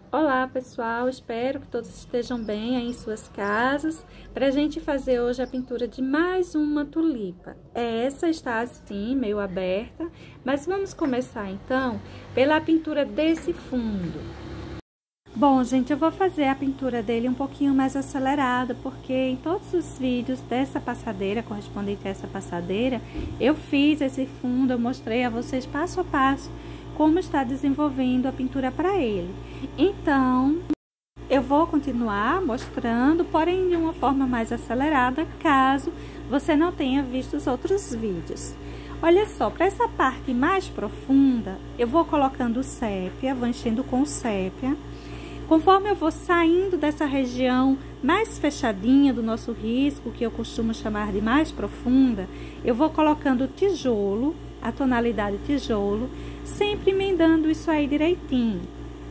Olá pessoal, espero que todos estejam bem aí em suas casas, para a gente fazer hoje a pintura de mais uma tulipa. Essa está assim, meio aberta, mas vamos começar então pela pintura desse fundo. Bom, gente, eu vou fazer a pintura dele um pouquinho mais acelerada, porque em todos os vídeos dessa passadeira, correspondente a essa passadeira, eu fiz esse fundo, eu mostrei a vocês passo a passo como está desenvolvendo a pintura para ele. Então, eu vou continuar mostrando, porém de uma forma mais acelerada, caso você não tenha visto os outros vídeos. Olha só, para essa parte mais profunda, eu vou colocando o sépia, vou enchendo com o sépia. Conforme eu vou saindo dessa região mais fechadinha do nosso risco, que eu costumo chamar de mais profunda, eu vou colocando tijolo, a tonalidade tijolo, sempre emendando isso aí direitinho.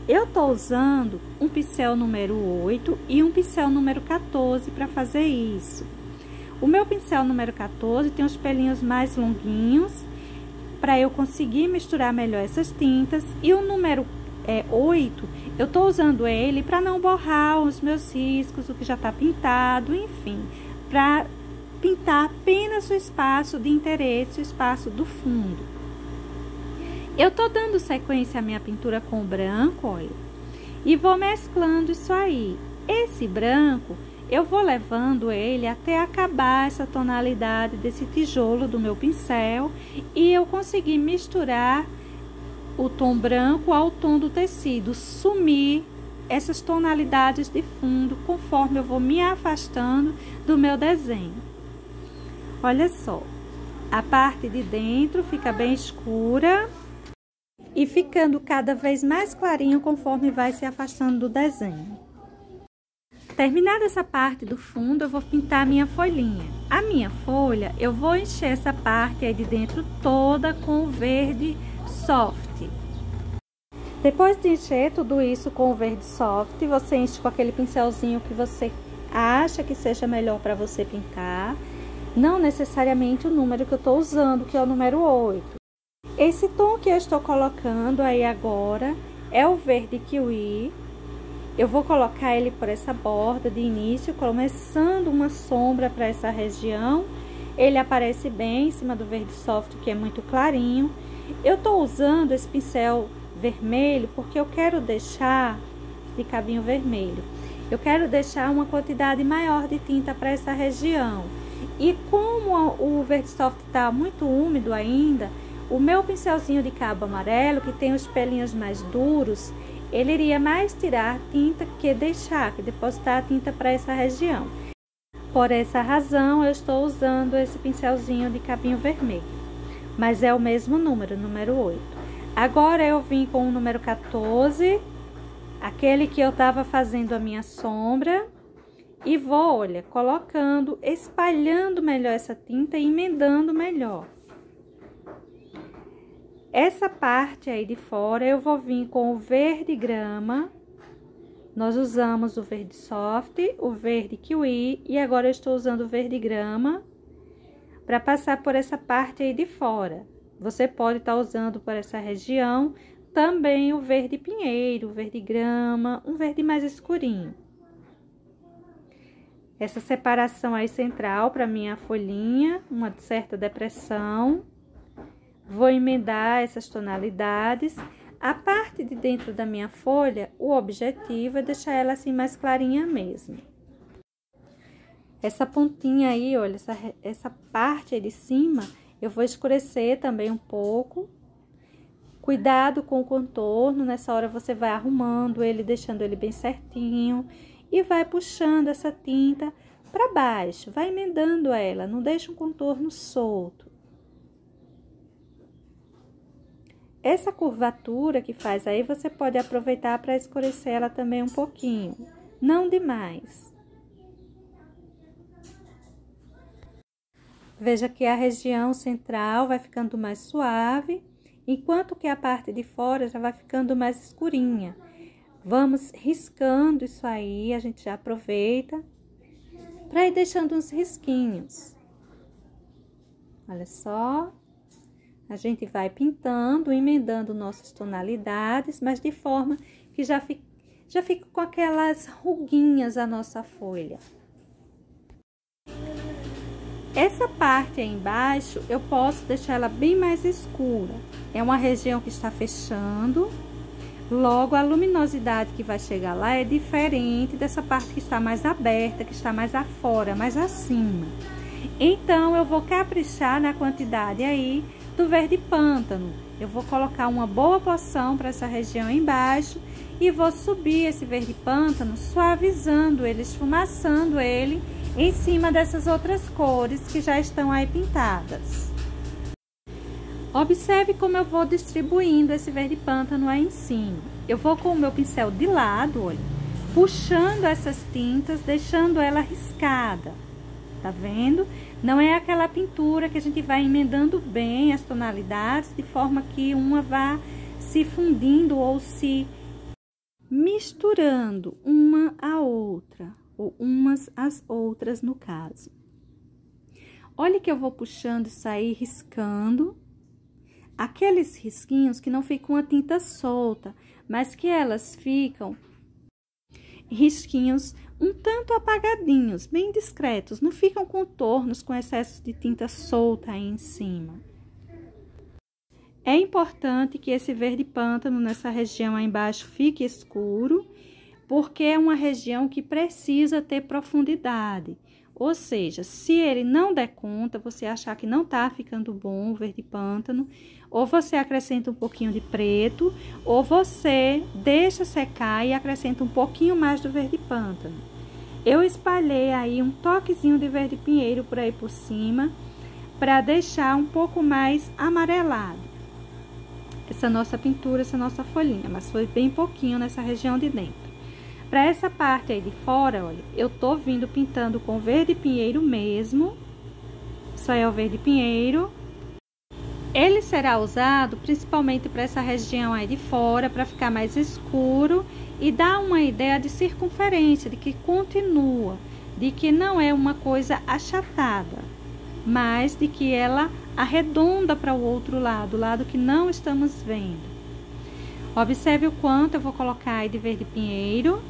Eu tô usando um pincel número 8 e um pincel número 14 para fazer isso. O meu pincel número 14 tem os pelinhos mais longuinhos, para eu conseguir misturar melhor essas tintas, e o número 8, eu tô usando ele para não borrar os meus riscos, o que já tá pintado, enfim, para pintar apenas o espaço de interesse, o espaço do fundo. Eu tô dando sequência à minha pintura com o branco, olha, e vou mesclando isso aí. Esse branco, eu vou levando ele até acabar essa tonalidade desse tijolo do meu pincel, e eu consegui misturar o tom branco ao tom do tecido, sumir essas tonalidades de fundo conforme eu vou me afastando do meu desenho. Olha só, a parte de dentro fica bem escura e ficando cada vez mais clarinho conforme vai se afastando do desenho. Terminada essa parte do fundo, eu vou pintar a minha folhinha. A minha folha, eu vou encher essa parte aí de dentro toda com o verde soft. Depois de encher tudo isso com o verde soft, você enche com aquele pincelzinho que você acha que seja melhor para você pintar. Não necessariamente o número que eu estou usando, que é o número 8. Esse tom que eu estou colocando aí agora é o verde kiwi. Eu vou colocar ele por essa borda de início, começando uma sombra para essa região. Ele aparece bem em cima do verde soft, que é muito clarinho. Eu tô usando esse pincel vermelho porque eu quero deixar, de cabinho vermelho, eu quero deixar uma quantidade maior de tinta para essa região. E como o verde soft tá muito úmido ainda, o meu pincelzinho de cabo amarelo, que tem os pelinhos mais duros, ele iria mais tirar tinta que deixar, que depositar a tinta para essa região. Por essa razão, eu estou usando esse pincelzinho de cabinho vermelho. Mas é o mesmo número, número 8. Agora, eu vim com o número 14, aquele que eu estava fazendo a minha sombra, e vou, olha, colocando, espalhando melhor essa tinta e emendando melhor. Essa parte aí de fora, eu vou vir com o verde grama. Nós usamos o verde soft, o verde kiwi, e agora eu estou usando o verde grama para passar por essa parte aí de fora. Você pode estar usando por essa região também o verde pinheiro, o verde grama, um verde mais escurinho. Essa separação aí central para minha folhinha, uma certa depressão. Vou emendar essas tonalidades. A parte de dentro da minha folha, o objetivo é deixar ela assim mais clarinha mesmo. Essa pontinha aí, olha, essa parte aí de cima, eu vou escurecer também um pouco. Cuidado com o contorno, nessa hora você vai arrumando ele, deixando ele bem certinho. E vai puxando essa tinta para baixo, vai emendando ela, não deixa um contorno solto. Essa curvatura que faz aí, você pode aproveitar para escurecer ela também um pouquinho, não demais. Veja que a região central vai ficando mais suave, enquanto que a parte de fora já vai ficando mais escurinha. Vamos riscando isso aí, a gente já aproveita para ir deixando uns risquinhos. Olha só. A gente vai pintando, emendando nossas tonalidades, mas de forma que já já fica com aquelas ruguinhas a nossa folha. Essa parte aí embaixo, eu posso deixar ela bem mais escura. É uma região que está fechando, logo a luminosidade que vai chegar lá é diferente dessa parte que está mais aberta, que está mais afora, mais acima. Então, eu vou caprichar na quantidade aí do verde pântano. Eu vou colocar uma boa porção para essa região embaixo e vou subir esse verde pântano, suavizando ele, esfumaçando ele em cima dessas outras cores que já estão aí pintadas. Observe como eu vou distribuindo esse verde pântano aí em cima. Eu vou com o meu pincel de lado, olha, puxando essas tintas, deixando ela riscada. Tá vendo? Não é aquela pintura que a gente vai emendando bem as tonalidades, de forma que uma vá se fundindo ou se misturando uma à outra, ou umas às outras no caso. Olha que eu vou puxando isso aí, riscando. Aqueles risquinhos que não ficam a tinta solta, mas que elas ficam risquinhos um tanto apagadinhos, bem discretos, não ficam contornos com excesso de tinta solta aí em cima. É importante que esse verde pântano nessa região aí embaixo fique escuro, porque é uma região que precisa ter profundidade. Ou seja, se ele não der conta, você achar que não tá ficando bom o verde pântano, ou você acrescenta um pouquinho de preto, ou você deixa secar e acrescenta um pouquinho mais do verde pântano. Eu espalhei aí um toquezinho de verde pinheiro por aí por cima, para deixar um pouco mais amarelado essa nossa pintura, essa nossa folhinha, mas foi bem pouquinho nessa região de dentro. Para essa parte aí de fora, olha, eu tô vindo pintando com verde pinheiro mesmo. Isso aí é o verde pinheiro. Ele será usado principalmente para essa região aí de fora, para ficar mais escuro e dar uma ideia de circunferência, de que continua, de que não é uma coisa achatada, mas de que ela arredonda para o outro lado, o lado que não estamos vendo. Observe o quanto eu vou colocar aí de verde pinheiro.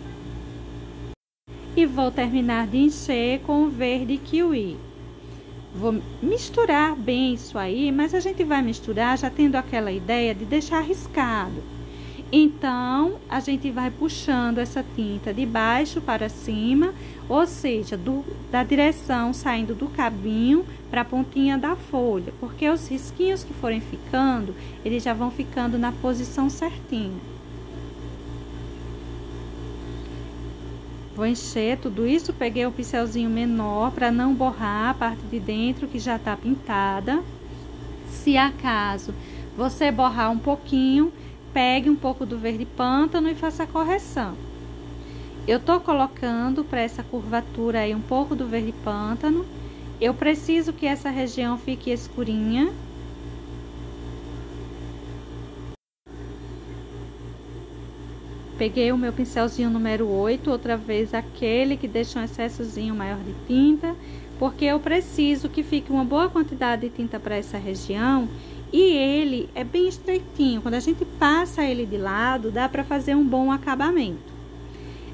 E vou terminar de encher com o verde kiwi. Vou misturar bem isso aí, mas a gente vai misturar já tendo aquela ideia de deixar riscado. Então, a gente vai puxando essa tinta de baixo para cima, ou seja, da direção saindo do cabinho para a pontinha da folha, porque os risquinhos que forem ficando, eles já vão ficando na posição certinha. Vou encher tudo isso, peguei o pincelzinho menor para não borrar a parte de dentro que já tá pintada. Se acaso você borrar um pouquinho, pegue um pouco do verde pântano e faça a correção. Eu tô colocando para essa curvatura aí um pouco do verde pântano. Eu preciso que essa região fique escurinha. Peguei o meu pincelzinho número 8, outra vez aquele que deixa um excessozinho maior de tinta, porque eu preciso que fique uma boa quantidade de tinta para essa região e ele é bem estreitinho. Quando a gente passa ele de lado, dá para fazer um bom acabamento.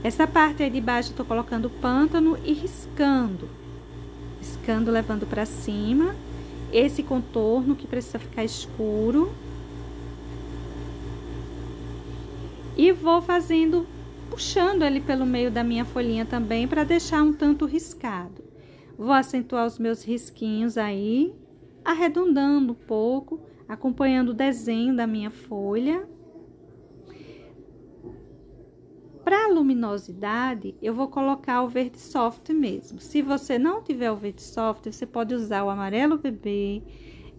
Essa parte aí de baixo eu tô colocando pântano e riscando, levando para cima, esse contorno que precisa ficar escuro. E vou fazendo, puxando ele pelo meio da minha folhinha também, para deixar um tanto riscado. Vou acentuar os meus risquinhos aí, arredondando um pouco, acompanhando o desenho da minha folha. Para a luminosidade, eu vou colocar o verde soft mesmo. Se você não tiver o verde soft, você pode usar o amarelo bebê.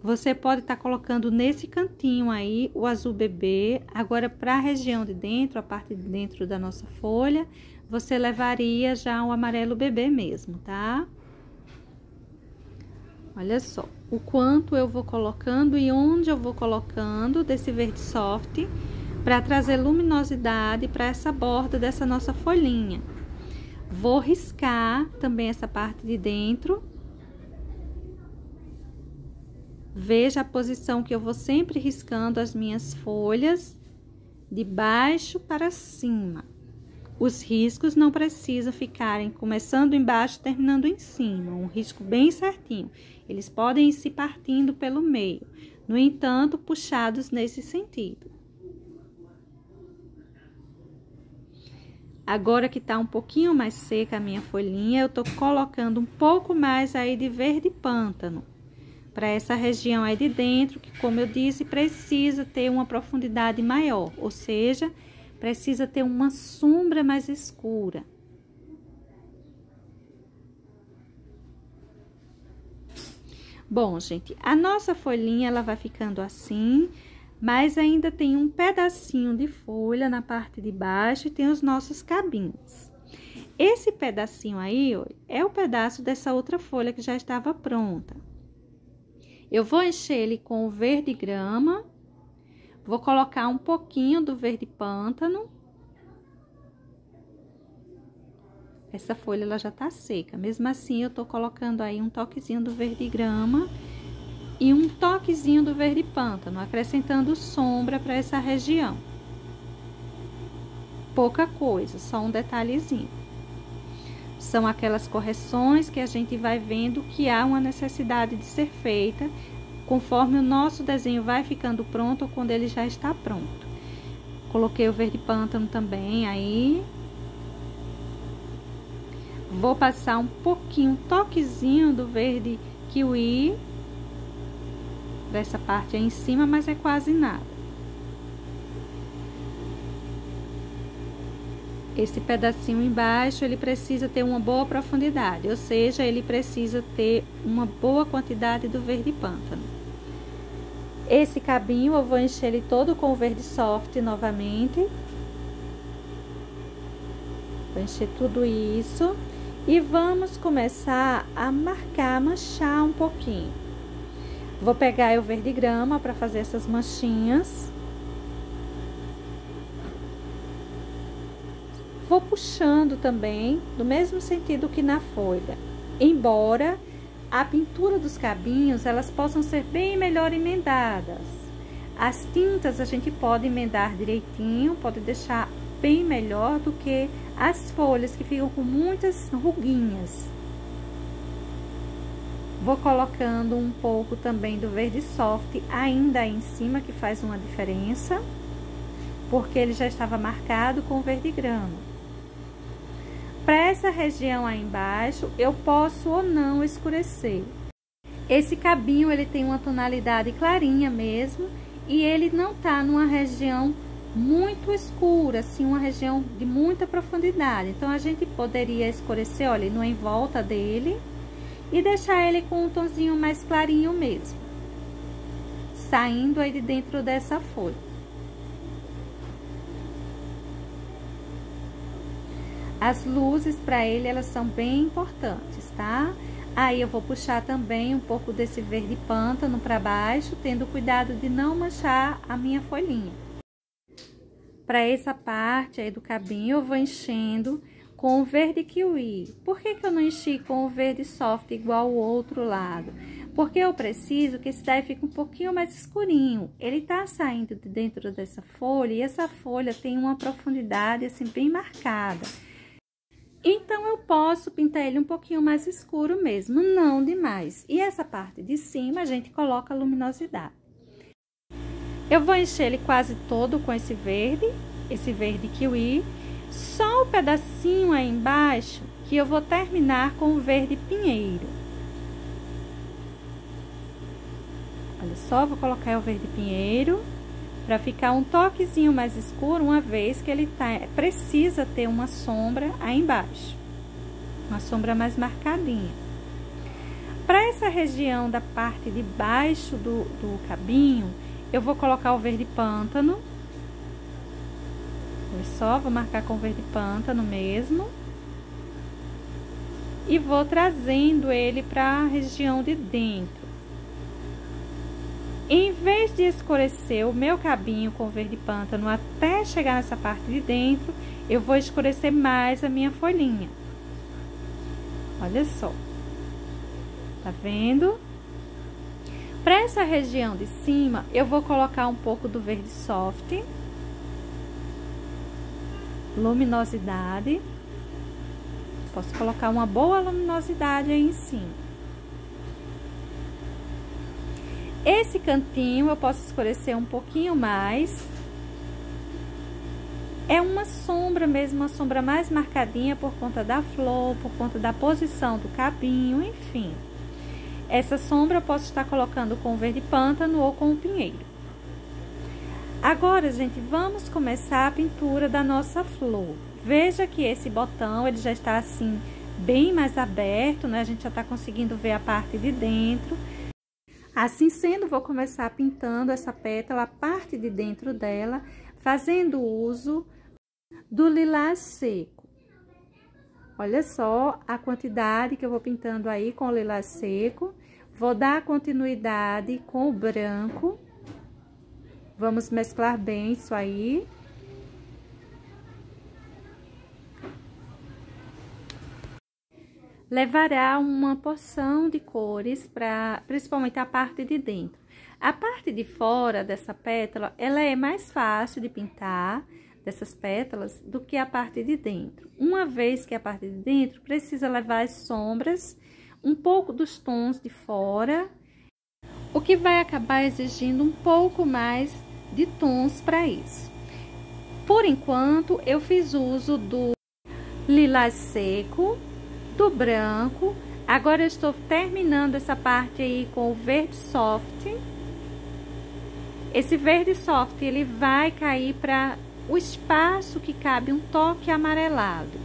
Você pode estar colocando nesse cantinho aí o azul bebê. Agora, para a região de dentro, a parte de dentro da nossa folha, você levaria já o amarelo bebê mesmo, tá? Olha só, o quanto eu vou colocando e onde eu vou colocando desse verde soft, para trazer luminosidade para essa borda dessa nossa folhinha. Vou riscar também essa parte de dentro. Veja a posição que eu vou sempre riscando as minhas folhas, de baixo para cima. Os riscos não precisam ficarem começando embaixo e terminando em cima, um risco bem certinho. Eles podem ir se partindo pelo meio, no entanto, puxados nesse sentido. Agora que tá um pouquinho mais seca a minha folhinha, eu tô colocando um pouco mais aí de verde pântano, para essa região aí de dentro, que, como eu disse, precisa ter uma profundidade maior, ou seja, precisa ter uma sombra mais escura. Bom, gente, a nossa folhinha, ela vai ficando assim, mas ainda tem um pedacinho de folha na parte de baixo e tem os nossos cabinhos. Esse pedacinho aí, ó, é o pedaço dessa outra folha que já estava pronta. Eu vou encher ele com o verde grama, vou colocar um pouquinho do verde pântano. Essa folha, ela já tá seca, mesmo assim eu tô colocando aí um toquezinho do verde grama e um toquezinho do verde pântano, acrescentando sombra para essa região. Pouca coisa, só um detalhezinho. São aquelas correções que a gente vai vendo que há uma necessidade de ser feita conforme o nosso desenho vai ficando pronto ou quando ele já está pronto. Coloquei o verde pântano também aí. Vou passar um pouquinho, um toquezinho do verde kiwi dessa parte aí em cima, mas é quase nada. Esse pedacinho embaixo, ele precisa ter uma boa profundidade, ou seja, ele precisa ter uma boa quantidade do verde pântano. Esse cabinho, eu vou encher ele todo com o verde soft novamente. Vou encher tudo isso. E vamos começar a marcar, manchar um pouquinho. Vou pegar o verde grama para fazer essas manchinhas. Vou puxando também, do mesmo sentido que na folha. Embora a pintura dos cabinhos, elas possam ser bem melhor emendadas. As tintas a gente pode emendar direitinho, pode deixar bem melhor do que as folhas que ficam com muitas ruguinhas. Vou colocando um pouco também do verde soft ainda aí em cima, que faz uma diferença, porque ele já estava marcado com verde grama. Para essa região aí embaixo, eu posso ou não escurecer. Esse cabinho, ele tem uma tonalidade clarinha mesmo, e ele não tá numa região muito escura, assim, uma região de muita profundidade. Então, a gente poderia escurecer, olha, no em volta dele e deixar ele com um tonzinho mais clarinho mesmo, saindo aí de dentro dessa folha. As luzes para ele, elas são bem importantes, tá? Aí eu vou puxar também um pouco desse verde pântano para baixo, tendo cuidado de não manchar a minha folhinha. Para essa parte aí do cabinho, eu vou enchendo com o verde kiwi. Por que que eu não enchi com o verde soft igual o outro lado? Porque eu preciso que esse daí fique um pouquinho mais escurinho. Ele tá saindo de dentro dessa folha e essa folha tem uma profundidade assim bem marcada. Então, eu posso pintar ele um pouquinho mais escuro mesmo, não demais. E essa parte de cima, a gente coloca a luminosidade. Eu vou encher ele quase todo com esse verde kiwi. Só o pedacinho aí embaixo, que eu vou terminar com o verde pinheiro. Olha só, vou colocar o verde pinheiro para ficar um toquezinho mais escuro, uma vez que ele precisa ter uma sombra aí embaixo, uma sombra mais marcadinha. Para essa região da parte de baixo do cabinho, eu vou colocar o verde pântano. Olha só, vou marcar com o verde pântano mesmo. E vou trazendo ele para a região de dentro. Em vez de escurecer o meu cabinho com verde pântano até chegar nessa parte de dentro, eu vou escurecer mais a minha folhinha. Olha só. Tá vendo? Para essa região de cima, eu vou colocar um pouco do verde soft. luminosidade. Posso colocar uma boa luminosidade aí em cima. Esse cantinho eu posso escurecer um pouquinho mais. É uma sombra mesmo, uma sombra mais marcadinha por conta da flor, por conta da posição do cabinho, enfim. Essa sombra eu posso estar colocando com o verde pântano ou com o pinheiro. Agora, gente, vamos começar a pintura da nossa flor. Veja que esse botão, ele já está assim, bem mais aberto, né? A gente já está conseguindo ver a parte de dentro. Assim sendo, vou começar pintando essa pétala, a parte de dentro dela, fazendo uso do lilás seco. Olha só a quantidade que eu vou pintando aí com o lilás seco. Vou dar continuidade com o branco. Vamos mesclar bem isso aí. Levará uma porção de cores para principalmente a parte de dentro. A parte de fora dessa pétala, ela é mais fácil de pintar, dessas pétalas, do que a parte de dentro. Uma vez que a parte de dentro precisa levar as sombras, um pouco dos tons de fora, o que vai acabar exigindo um pouco mais de tons para isso. Por enquanto, eu fiz uso do lilás seco, do branco. Agora eu estou terminando essa parte aí com o verde soft. Esse verde soft, ele vai cair para o espaço que cabe um toque amarelado.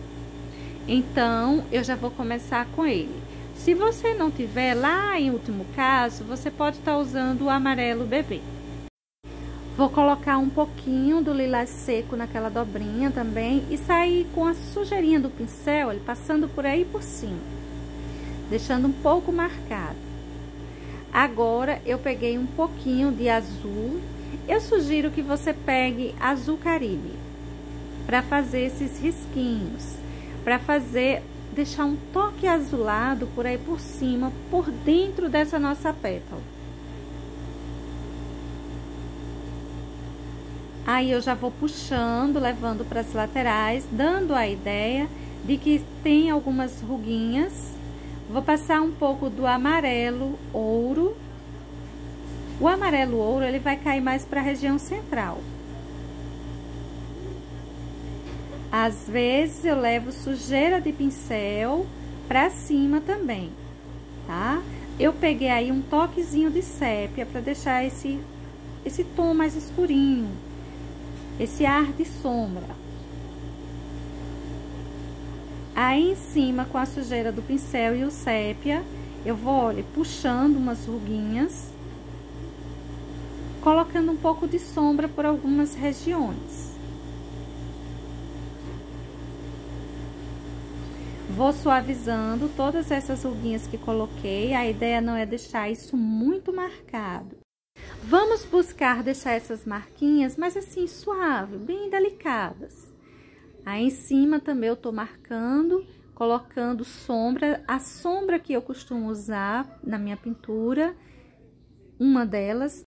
Então, eu já vou começar com ele. Se você não tiver, lá em último caso, você pode estar usando o amarelo bebê. Vou colocar um pouquinho do lilás seco naquela dobrinha também e sair com a sujeirinha do pincel, ele passando por aí por cima, deixando um pouco marcado. Agora, eu peguei um pouquinho de azul. Eu sugiro que você pegue azul caribe para fazer esses risquinhos, para deixar um toque azulado por aí por cima, por dentro dessa nossa pétala. Aí eu já vou puxando, levando para as laterais, dando a ideia de que tem algumas ruguinhas. Vou passar um pouco do amarelo ouro. O amarelo ouro, ele vai cair mais para a região central. Às vezes eu levo sujeira de pincel para cima também, tá? Eu peguei aí um toquezinho de sépia para deixar esse tom mais escurinho, esse ar de sombra. Aí em cima, com a sujeira do pincel e o sépia, eu vou, olha, puxando umas ruguinhas, colocando um pouco de sombra por algumas regiões. Vou suavizando todas essas ruguinhas que coloquei. A ideia não é deixar isso muito marcado. Vamos buscar deixar essas marquinhas, mas assim, suave, bem delicadas. Aí em cima também eu tô marcando, colocando sombra. A sombra que eu costumo usar na minha pintura, uma delas,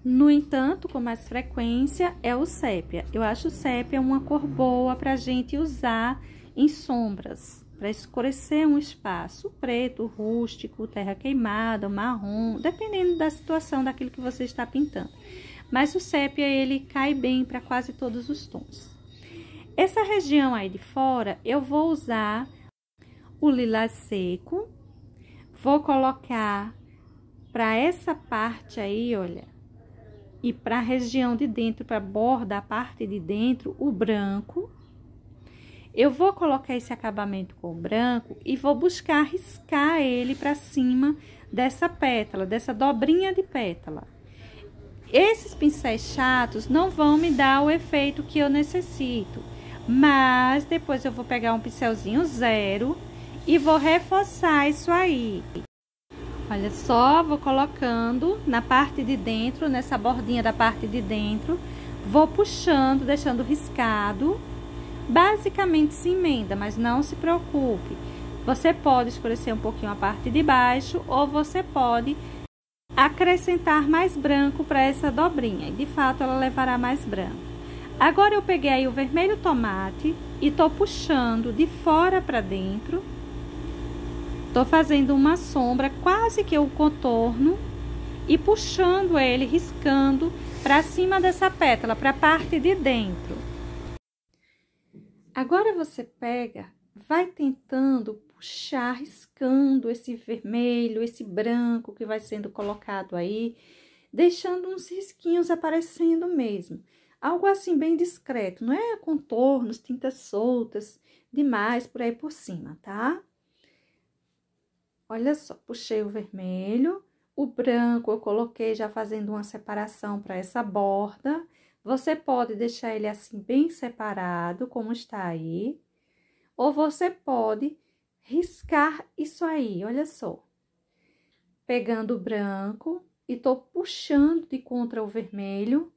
no entanto, com mais frequência, é o sépia. Eu acho o sépia uma cor boa pra gente usar em sombras, para escurecer um espaço, preto, rústico, terra queimada, marrom, dependendo da situação daquilo que você está pintando. Mas o sépia, ele cai bem para quase todos os tons. Essa região aí de fora, eu vou usar o lilás seco, vou colocar para essa parte aí, olha, e para a região de dentro, para a borda, a parte de dentro, o branco. Eu vou colocar esse acabamento com o branco e vou buscar riscar ele para cima dessa pétala, dessa dobrinha de pétala. Esses pincéis chatos não vão me dar o efeito que eu necessito, mas depois eu vou pegar um pincelzinho zero e vou reforçar isso aí. Olha só, vou colocando na parte de dentro, nessa bordinha da parte de dentro, vou puxando, deixando riscado. Basicamente se emenda, mas não se preocupe. Você pode escurecer um pouquinho a parte de baixo ou você pode acrescentar mais branco para essa dobrinha. E de fato ela levará mais branco. Agora eu peguei aí o vermelho tomate e tô puxando de fora para dentro. Tô fazendo uma sombra, quase que o contorno, e puxando ele, riscando para cima dessa pétala, para a parte de dentro. Agora você pega, vai tentando puxar, riscando esse vermelho, esse branco que vai sendo colocado aí, deixando uns risquinhos aparecendo mesmo. Algo assim bem discreto, não é contornos, tintas soltas demais por aí por cima, tá? Olha só, puxei o vermelho, o branco eu coloquei já fazendo uma separação para essa borda. Você pode deixar ele assim bem separado, como está aí. Ou você pode riscar isso aí, olha só. Pegando o branco e tô puxando de contra o vermelho,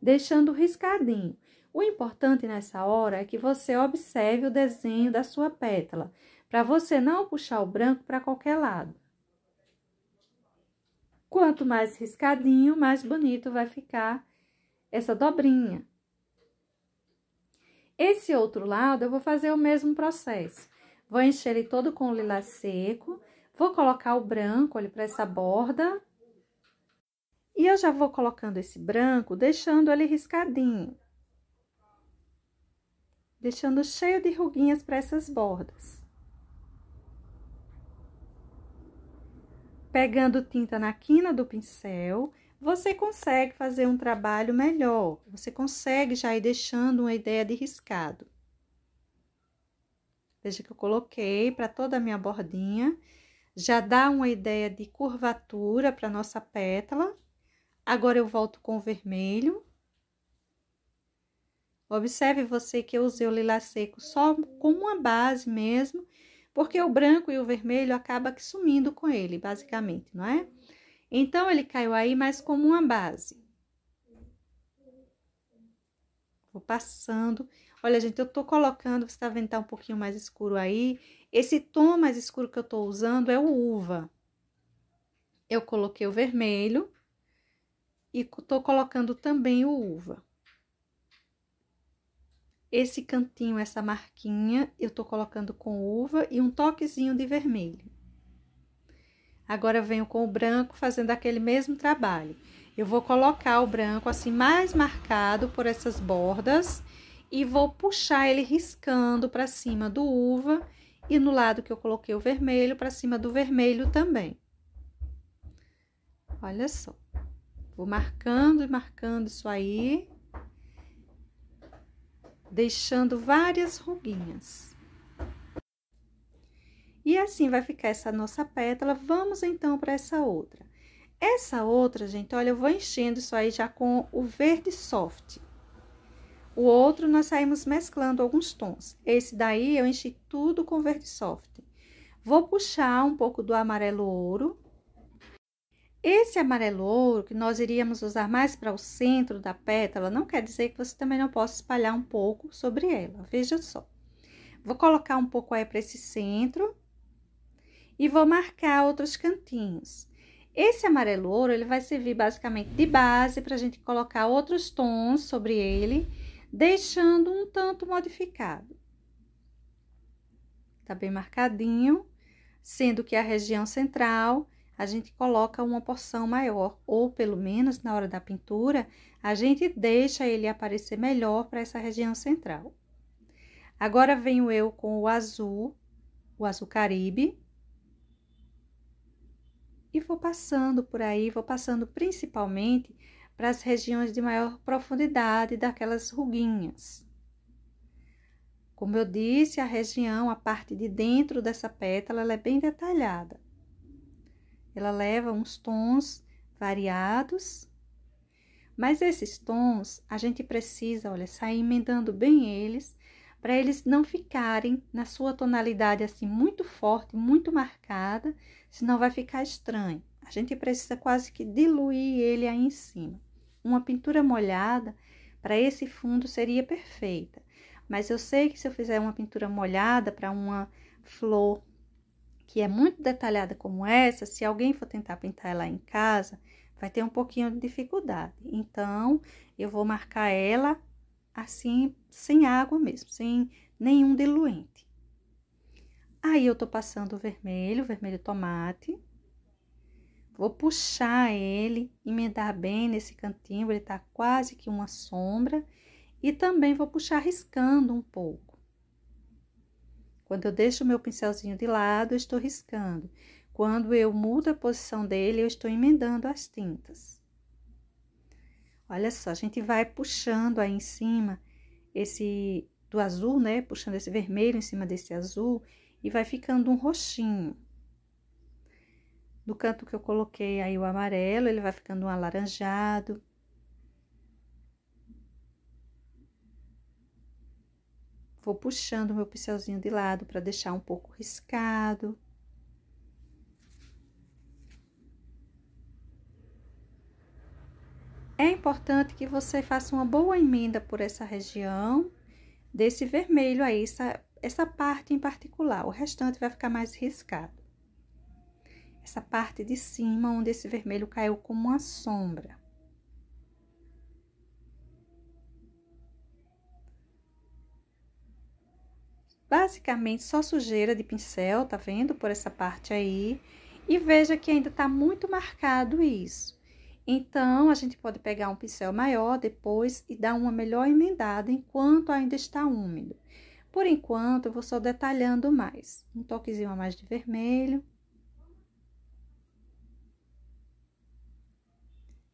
deixando riscadinho. O importante nessa hora é que você observe o desenho da sua pétala, para você não puxar o branco para qualquer lado. Quanto mais riscadinho, mais bonito vai ficar essa dobrinha. Esse outro lado, eu vou fazer o mesmo processo. Vou encher ele todo com o lilás seco, vou colocar o branco, olha, para essa borda. E eu já vou colocando esse branco, deixando ele riscadinho. Deixando cheio de ruguinhas para essas bordas. Pegando tinta na quina do pincel, você consegue fazer um trabalho melhor. Você consegue já ir deixando uma ideia de riscado. Veja que eu coloquei para toda a minha bordinha. Já dá uma ideia de curvatura para nossa pétala. Agora eu volto com o vermelho. Observe você que eu usei o lilás seco só com uma base mesmo, porque o branco e o vermelho acaba que sumindo com ele, basicamente, não é? Então, ele caiu aí mais como uma base. Vou passando. Olha, gente, eu tô colocando, você tá vendo que tá um pouquinho mais escuro aí. Esse tom mais escuro que eu tô usando é o uva. Eu coloquei o vermelho e tô colocando também o uva. Esse cantinho, essa marquinha, eu tô colocando com uva e um toquezinho de vermelho. Agora, eu venho com o branco fazendo aquele mesmo trabalho. Eu vou colocar o branco assim, mais marcado por essas bordas e vou puxar ele riscando para cima do uva e no lado que eu coloquei o vermelho, para cima do vermelho também. Olha só. Vou marcando e marcando isso aí, deixando várias ruguinhas. E assim vai ficar essa nossa pétala. Vamos então para essa outra. Essa outra, gente, olha, eu vou enchendo isso aí já com o verde soft. O outro nós saímos mesclando alguns tons. Esse daí eu enchi tudo com verde soft. Vou puxar um pouco do amarelo ouro. Esse amarelo ouro que nós iríamos usar mais para o centro da pétala, não quer dizer que você também não possa espalhar um pouco sobre ela. Veja só. Vou colocar um pouco aí para esse centro. E vou marcar outros cantinhos. Esse amarelo ouro, ele vai servir basicamente de base para a gente colocar outros tons sobre ele, deixando um tanto modificado. Tá bem marcadinho, sendo que a região central, a gente coloca uma porção maior, ou pelo menos na hora da pintura, a gente deixa ele aparecer melhor para essa região central. Agora, venho eu com o azul Caribe. E vou passando por aí, vou passando principalmente para as regiões de maior profundidade daquelas ruguinhas. Como eu disse, a região, a parte de dentro dessa pétala, ela é bem detalhada. Ela leva uns tons variados, mas esses tons, a gente precisa, olha, sair emendando bem eles, para eles não ficarem na sua tonalidade assim muito forte, muito marcada, senão vai ficar estranho. A gente precisa quase que diluir ele aí em cima. Uma pintura molhada para esse fundo seria perfeita, mas eu sei que se eu fizer uma pintura molhada para uma flor que é muito detalhada como essa, se alguém for tentar pintar ela em casa, vai ter um pouquinho de dificuldade. Então, eu vou marcar ela assim, sem água mesmo, sem nenhum diluente. Aí, eu tô passando o vermelho tomate. Vou puxar ele, emendar bem nesse cantinho, ele tá quase que uma sombra. E também vou puxar riscando um pouco. Quando eu deixo o meu pincelzinho de lado, eu estou riscando. Quando eu mudo a posição dele, eu estou emendando as tintas. Olha só, a gente vai puxando aí em cima do azul, né? Puxando esse vermelho em cima desse azul e vai ficando um roxinho. No canto que eu coloquei aí o amarelo, ele vai ficando um alaranjado. Vou puxando o meu pincelzinho de lado para deixar um pouco riscado. É importante que você faça uma boa emenda por essa região desse vermelho aí, essa parte em particular. O restante vai ficar mais riscado. Essa parte de cima, onde esse vermelho caiu como uma sombra. Basicamente, só sujeira de pincel, tá vendo? Por essa parte aí. E veja que ainda tá muito marcado isso. Então, a gente pode pegar um pincel maior depois e dar uma melhor emendada enquanto ainda está úmido. Por enquanto, eu vou só detalhando mais. Um toquezinho a mais de vermelho.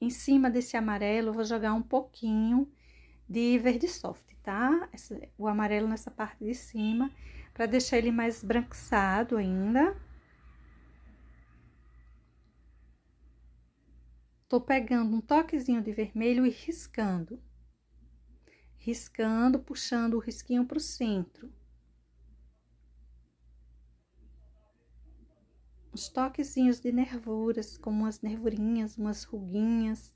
Em cima desse amarelo, eu vou jogar um pouquinho de verde soft, tá? O amarelo nessa parte de cima, para deixar ele mais esbranquiçado ainda. Tô pegando um toquezinho de vermelho e riscando. Riscando, puxando o risquinho pro centro. Uns toquezinhos de nervuras, como umas nervurinhas, umas ruguinhas.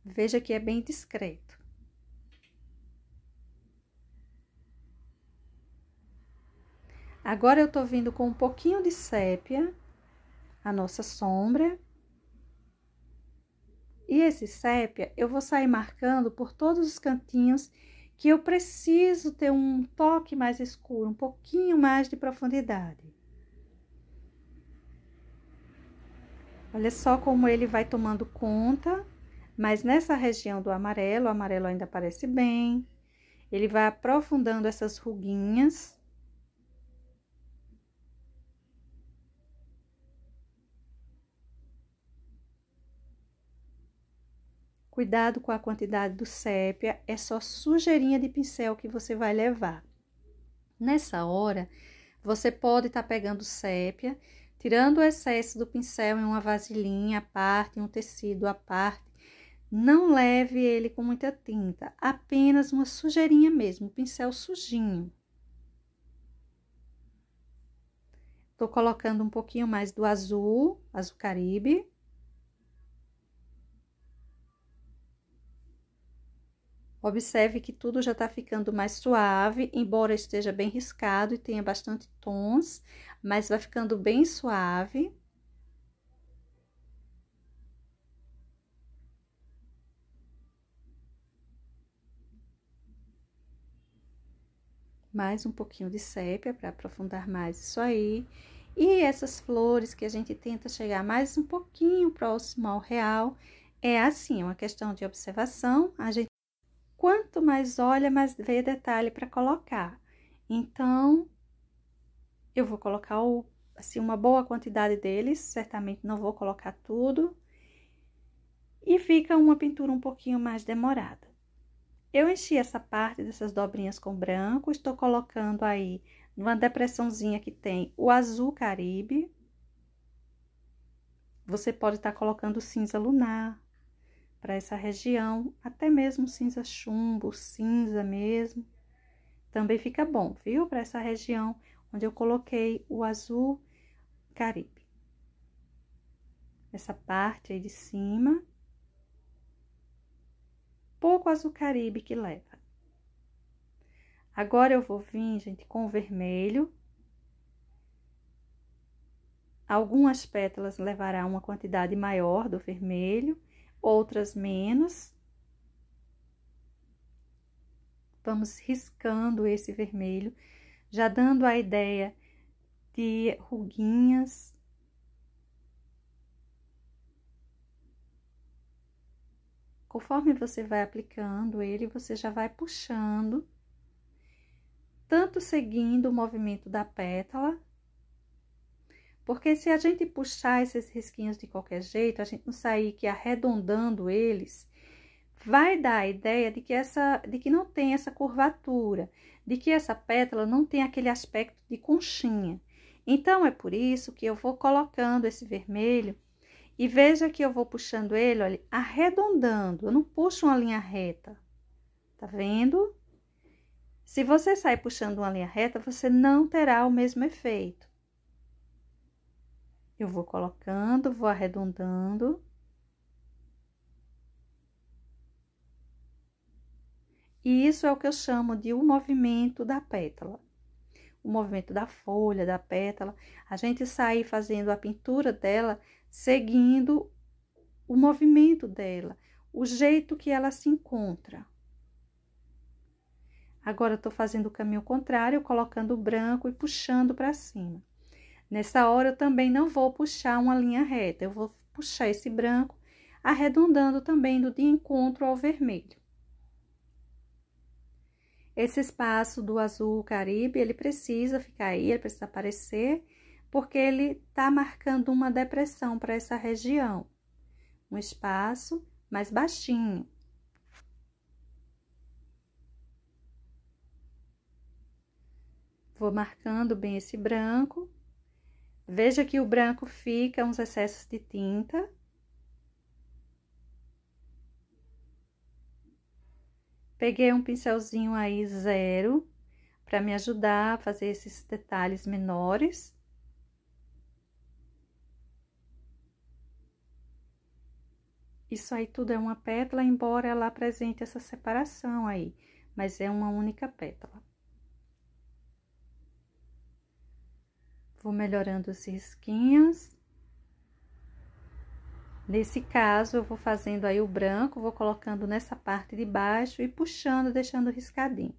Veja que é bem discreto. Agora, eu tô vindo com um pouquinho de sépia, a nossa sombra. E esse sépia, eu vou sair marcando por todos os cantinhos que eu preciso ter um toque mais escuro, um pouquinho mais de profundidade. Olha só como ele vai tomando conta, mas nessa região do amarelo, o amarelo ainda aparece bem. Ele vai aprofundando essas ruguinhas. Cuidado com a quantidade do sépia, é só sujeirinha de pincel que você vai levar. Nessa hora, você pode estar pegando sépia, tirando o excesso do pincel em uma vasilhinha à parte, em um tecido à parte. Não leve ele com muita tinta, apenas uma sujeirinha mesmo, um pincel sujinho. Tô colocando um pouquinho mais do azul, azul Caribe. Observe que tudo já tá ficando mais suave, embora esteja bem riscado e tenha bastante tons, mas vai ficando bem suave. Mais um pouquinho de sépia para aprofundar mais isso aí. E essas flores que a gente tenta chegar mais um pouquinho próximo ao real, é assim, é uma questão de observação. A gente, quanto mais olha, mais vê detalhe para colocar. Então, eu vou colocar assim, uma boa quantidade deles, certamente não vou colocar tudo. E fica uma pintura um pouquinho mais demorada. Eu enchi essa parte dessas dobrinhas com branco, estou colocando aí numa depressãozinha que tem o azul Caribe. Você pode estar colocando cinza lunar para essa região, até mesmo cinza chumbo, cinza mesmo. Também fica bom, viu? Para essa região onde eu coloquei o azul Caribe. Essa parte aí de cima. Pouco azul Caribe que leva. Agora, eu vou vir, gente, com o vermelho. Algumas pétalas levará uma quantidade maior do vermelho, outras menos. Vamos riscando esse vermelho, já dando a ideia de ruguinhas. Conforme você vai aplicando ele, você já vai puxando, tanto seguindo o movimento da pétala, porque se a gente puxar esses risquinhos de qualquer jeito, a gente não sair que arredondando eles, vai dar a ideia de que não tem essa curvatura, de que essa pétala não tem aquele aspecto de conchinha. Então, é por isso que eu vou colocando esse vermelho e veja que eu vou puxando ele, olha, arredondando, eu não puxo uma linha reta, tá vendo? Se você sair puxando uma linha reta, você não terá o mesmo efeito. Eu vou colocando, vou arredondando. E isso é o que eu chamo de o movimento da pétala. O movimento da folha, da pétala. A gente sai fazendo a pintura dela, seguindo o movimento dela, o jeito que ela se encontra. Agora, eu tô fazendo o caminho contrário, colocando o branco e puxando para cima. Nessa hora, eu também não vou puxar uma linha reta, eu vou puxar esse branco, arredondando também de encontro ao vermelho. Esse espaço do azul Caribe, ele precisa ficar aí, ele precisa aparecer, porque ele tá marcando uma depressão para essa região. Um espaço mais baixinho. Vou marcando bem esse branco. Veja que o branco fica uns excessos de tinta. Peguei um pincelzinho aí 0, para me ajudar a fazer esses detalhes menores. Isso aí tudo é uma pétala, embora ela apresente essa separação aí, mas é uma única pétala. Vou melhorando os risquinhos. Nesse caso, eu vou fazendo aí o branco, vou colocando nessa parte de baixo e puxando, deixando riscadinho.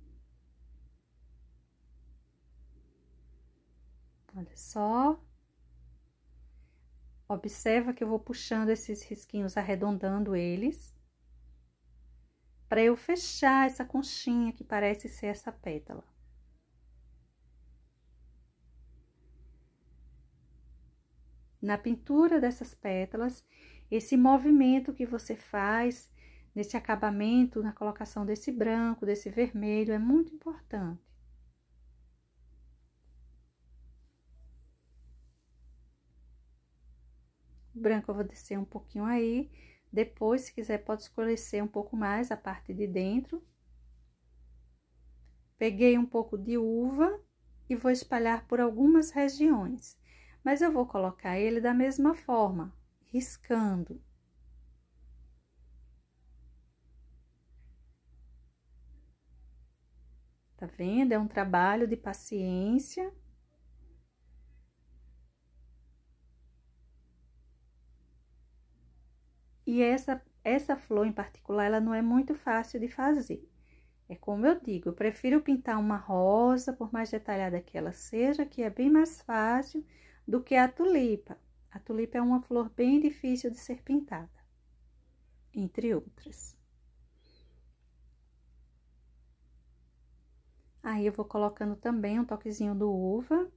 Olha só. Observa que eu vou puxando esses risquinhos, arredondando eles, para eu fechar essa conchinha que parece ser essa pétala. Na pintura dessas pétalas, esse movimento que você faz, nesse acabamento, na colocação desse branco, desse vermelho, é muito importante. O branco eu vou descer um pouquinho aí, depois, se quiser, pode escurecer um pouco mais a parte de dentro. Peguei um pouco de uva e vou espalhar por algumas regiões. Mas eu vou colocar ele da mesma forma, riscando. Tá vendo? É um trabalho de paciência. E essa flor em particular, ela não é muito fácil de fazer. É como eu digo, eu prefiro pintar uma rosa, por mais detalhada que ela seja, que é bem mais fácil do que a tulipa. A tulipa é uma flor bem difícil de ser pintada, entre outras. Aí, eu vou colocando também um toquezinho do uva.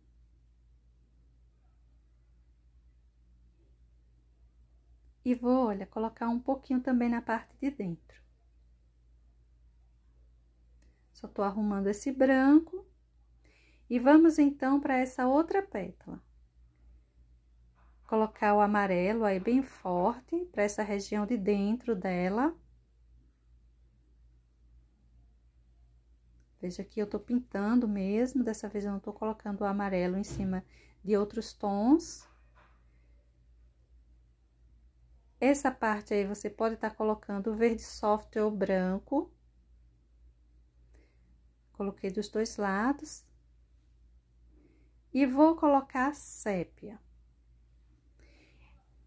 E vou, olha, colocar um pouquinho também na parte de dentro. Só tô arrumando esse branco. E vamos, então, para essa outra pétala. Colocar o amarelo aí bem forte, para essa região de dentro dela. Veja que eu tô pintando mesmo, dessa vez eu não tô colocando o amarelo em cima de outros tons. Essa parte aí, você pode estar colocando verde soft ou branco. Coloquei dos dois lados. E vou colocar sépia.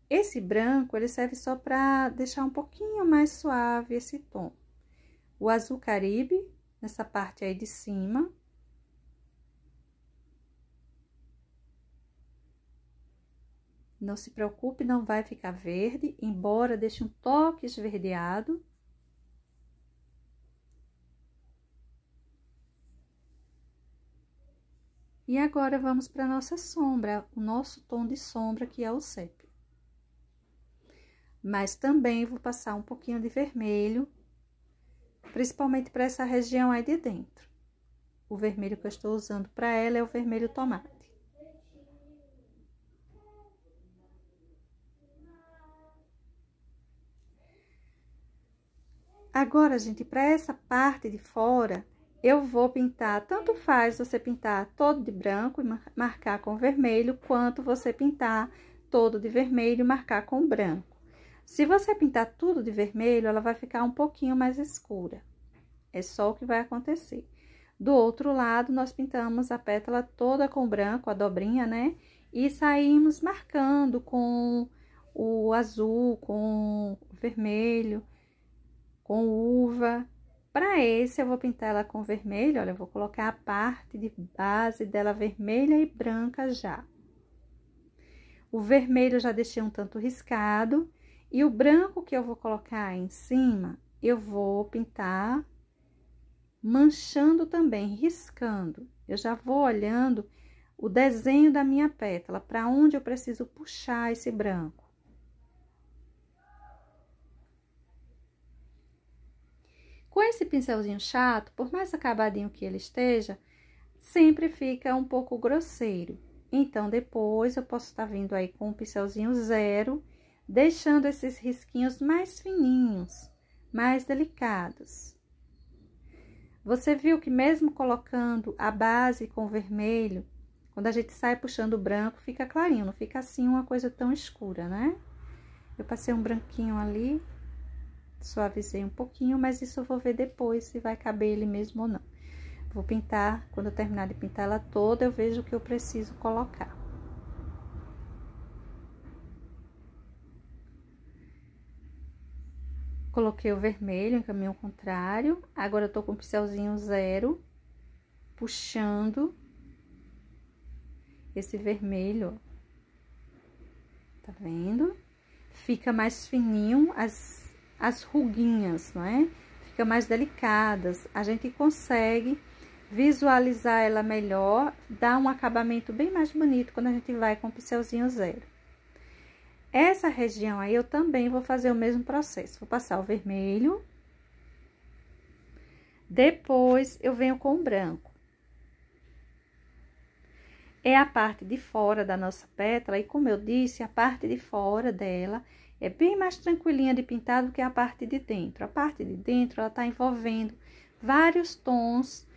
Esse branco, ele serve só para deixar um pouquinho mais suave esse tom. O azul Caribe, nessa parte aí de cima. Não se preocupe, não vai ficar verde, embora deixe um toque esverdeado. E agora, vamos para a nossa sombra, o nosso tom de sombra, que é o sépia. Mas também vou passar um pouquinho de vermelho, principalmente para essa região aí de dentro. O vermelho que eu estou usando para ela é o vermelho tomate. Agora, gente, para essa parte de fora, eu vou pintar, tanto faz você pintar todo de branco e marcar com vermelho, quanto você pintar todo de vermelho e marcar com branco. Se você pintar tudo de vermelho, ela vai ficar um pouquinho mais escura. É só o que vai acontecer. Do outro lado, nós pintamos a pétala toda com branco, a dobrinha, né? E saímos marcando com o azul, com o vermelho, com uva. Para esse, eu vou pintar ela com vermelho, olha, eu vou colocar a parte de base dela vermelha e branca já. O vermelho eu já deixei um tanto riscado, e o branco que eu vou colocar em cima, eu vou pintar manchando também, riscando. Eu já vou olhando o desenho da minha pétala, para onde eu preciso puxar esse branco. Com esse pincelzinho chato, por mais acabadinho que ele esteja, sempre fica um pouco grosseiro. Então, depois, eu posso estar vindo aí com um pincelzinho zero, deixando esses risquinhos mais fininhos, mais delicados. Você viu que mesmo colocando a base com vermelho, quando a gente sai puxando o branco, fica clarinho, não fica assim uma coisa tão escura, né? Eu passei um branquinho ali, suavizei um pouquinho, mas isso eu vou ver depois se vai caber ele mesmo ou não. Vou pintar, quando eu terminar de pintar ela toda, eu vejo o que eu preciso colocar. Coloquei o vermelho em caminho contrário, agora eu tô com o pincelzinho zero, puxando esse vermelho, ó. Tá vendo? Fica mais fininho as ruguinhas, não é? Fica mais delicadas, a gente consegue visualizar ela melhor, dá um acabamento bem mais bonito quando a gente vai com o pincelzinho zero. Essa região aí eu também vou fazer o mesmo processo, vou passar o vermelho, depois eu venho com o branco. É a parte de fora da nossa pétala, e como eu disse, a parte de fora dela é bem mais tranquilinha de pintar do que a parte de dentro. A parte de dentro, ela tá envolvendo vários tons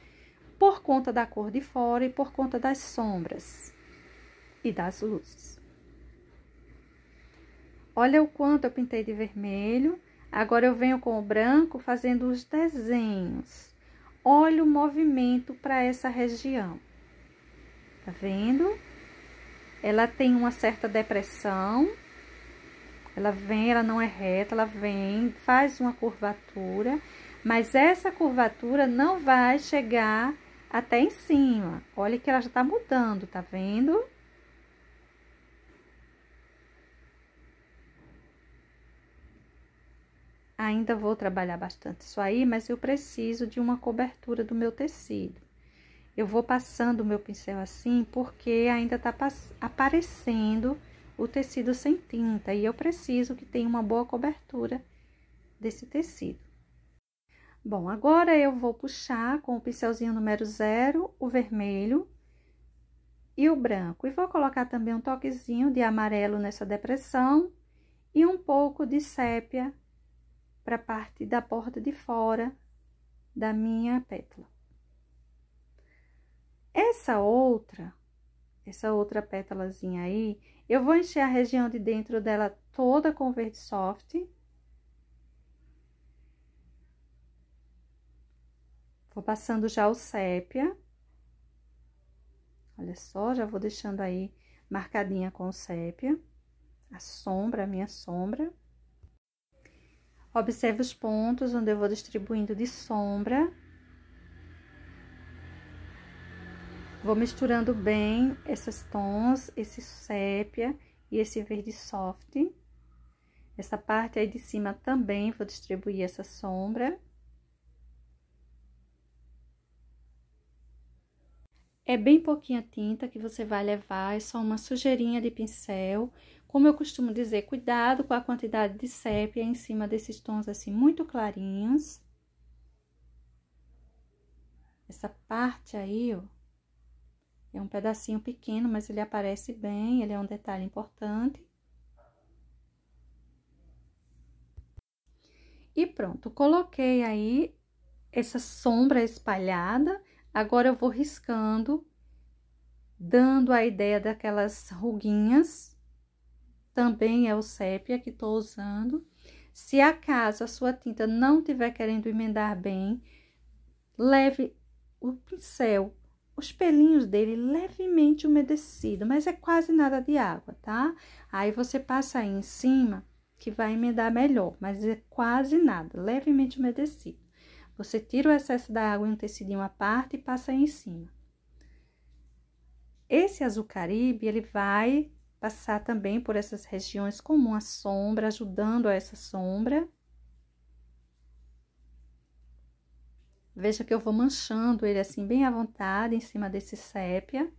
por conta da cor de fora e por conta das sombras e das luzes. Olha o quanto eu pintei de vermelho. Agora, eu venho com o branco fazendo os desenhos. Olha o movimento para essa região. Tá vendo? Ela tem uma certa depressão. Ela vem, ela não é reta, ela vem, faz uma curvatura. Mas essa curvatura não vai chegar até em cima. Olha que ela já tá mudando, tá vendo? Ainda vou trabalhar bastante isso aí, mas eu preciso de uma cobertura do meu tecido. Eu vou passando o meu pincel assim, porque ainda tá aparecendo o tecido sem tinta, e eu preciso que tenha uma boa cobertura desse tecido. Bom, agora eu vou puxar com o pincelzinho número 0, o vermelho e o branco. E vou colocar também um toquezinho de amarelo nessa depressão e um pouco de sépia para a parte da porta de fora da minha pétala. Essa outra pétalazinha aí, eu vou encher a região de dentro dela toda com verde soft. Vou passando já o sépia. Olha só, já vou deixando aí marcadinha com o sépia. A sombra, a minha sombra. Observe os pontos onde eu vou distribuindo de sombra. Vou misturando bem esses tons, esse sépia e esse verde soft. Essa parte aí de cima também vou distribuir essa sombra. É bem pouquinha tinta que você vai levar, é só uma sujeirinha de pincel. Como eu costumo dizer, cuidado com a quantidade de sépia em cima desses tons assim muito clarinhos. Essa parte aí, ó, é um pedacinho pequeno, mas ele aparece bem, ele é um detalhe importante. E pronto, coloquei aí essa sombra espalhada. Agora eu vou riscando, dando a ideia daquelas ruguinhas. Também é o sépia que tô usando. Se acaso a sua tinta não tiver querendo emendar bem, leve o pincel, os pelinhos dele levemente umedecido, mas é quase nada de água, tá? Aí você passa aí em cima, que vai emendar melhor, mas é quase nada, levemente umedecido. Você tira o excesso da água em um tecidinho à parte e passa aí em cima. Esse azul caribe, ele vai passar também por essas regiões como uma sombra, ajudando a essa sombra. Veja que eu vou manchando ele assim bem à vontade em cima desse sépia.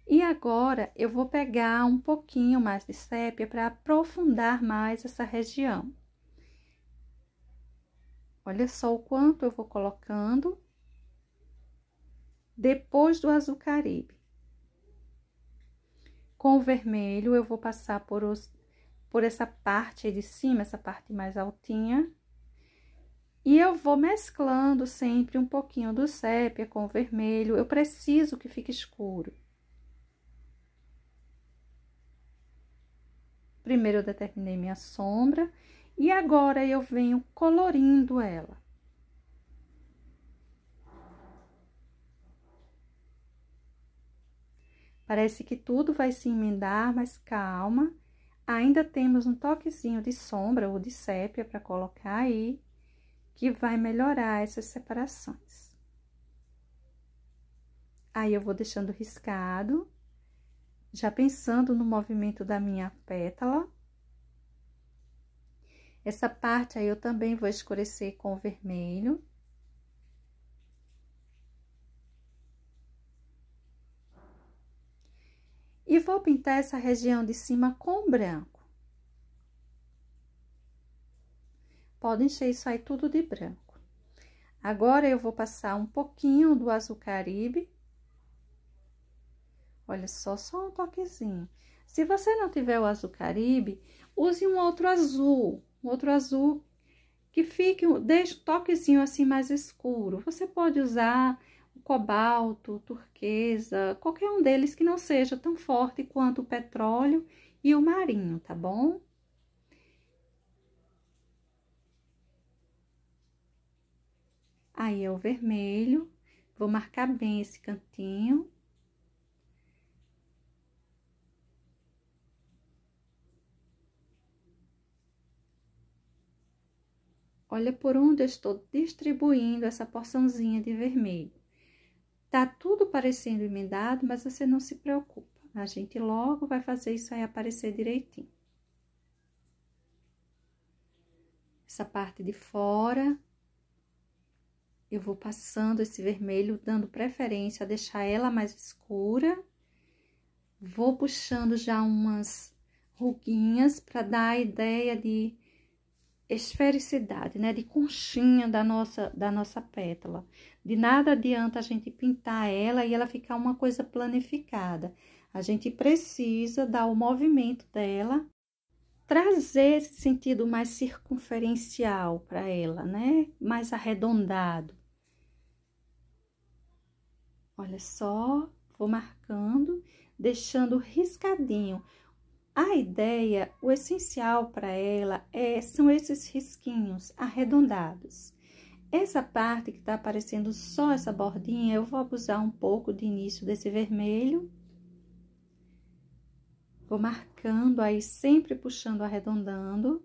E agora, eu vou pegar um pouquinho mais de sépia para aprofundar mais essa região. Olha só o quanto eu vou colocando. Depois do azul caribe. Com o vermelho, eu vou passar por essa parte aí de cima, essa parte mais altinha. E eu vou mesclando sempre um pouquinho do sépia com o vermelho. Eu preciso que fique escuro. Primeiro eu determinei minha sombra e agora eu venho colorindo ela. Parece que tudo vai se emendar, mas calma. Ainda temos um toquezinho de sombra ou de sépia para colocar aí, que vai melhorar essas separações. Aí eu vou deixando riscado. Já pensando no movimento da minha pétala. Essa parte aí eu também vou escurecer com o vermelho. E vou pintar essa região de cima com branco. Pode encher isso aí tudo de branco. Agora, eu vou passar um pouquinho do azul caribe. Olha só um toquezinho. Se você não tiver o azul caribe, use um outro azul que fique, deixe um toquezinho assim mais escuro. Você pode usar o cobalto, turquesa, qualquer um deles que não seja tão forte quanto o petróleo e o marinho, tá bom? Aí é o vermelho, vou marcar bem esse cantinho. Olha por onde eu estou distribuindo essa porçãozinha de vermelho. Tá tudo parecendo emendado, mas você não se preocupa. A gente logo vai fazer isso aí aparecer direitinho. Essa parte de fora, eu vou passando esse vermelho, dando preferência a deixar ela mais escura. Vou puxando já umas ruguinhas para dar a ideia de esfericidade, né, de conchinha da nossa pétala. De nada adianta a gente pintar ela e ela ficar uma coisa planificada. A gente precisa dar o movimento dela, trazer esse sentido mais circunferencial para ela, né, mais arredondado. Olha só, vou marcando, deixando riscadinho. A ideia, o essencial para ela são esses risquinhos arredondados. Essa parte que tá aparecendo só essa bordinha, eu vou abusar um pouco de início desse vermelho. Vou marcando aí, sempre puxando, arredondando.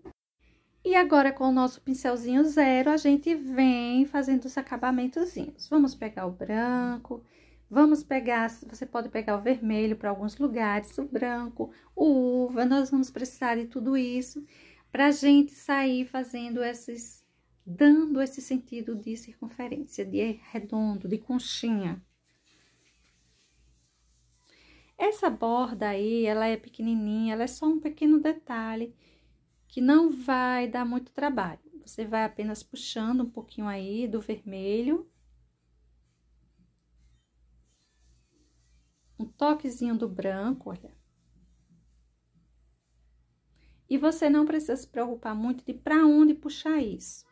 E agora, com o nosso pincelzinho zero, a gente vem fazendo os acabamentozinhos. Vamos pegar o branco, vamos pegar, você pode pegar o vermelho para alguns lugares, o branco, o uva, nós vamos precisar de tudo isso pra gente sair fazendo esses, dando esse sentido de circunferência, de redondo, de conchinha. Essa borda aí, ela é pequenininha, ela é só um pequeno detalhe que não vai dar muito trabalho. Você vai apenas puxando um pouquinho aí do vermelho. Um toquezinho do branco, olha. E você não precisa se preocupar muito de pra onde puxar isso.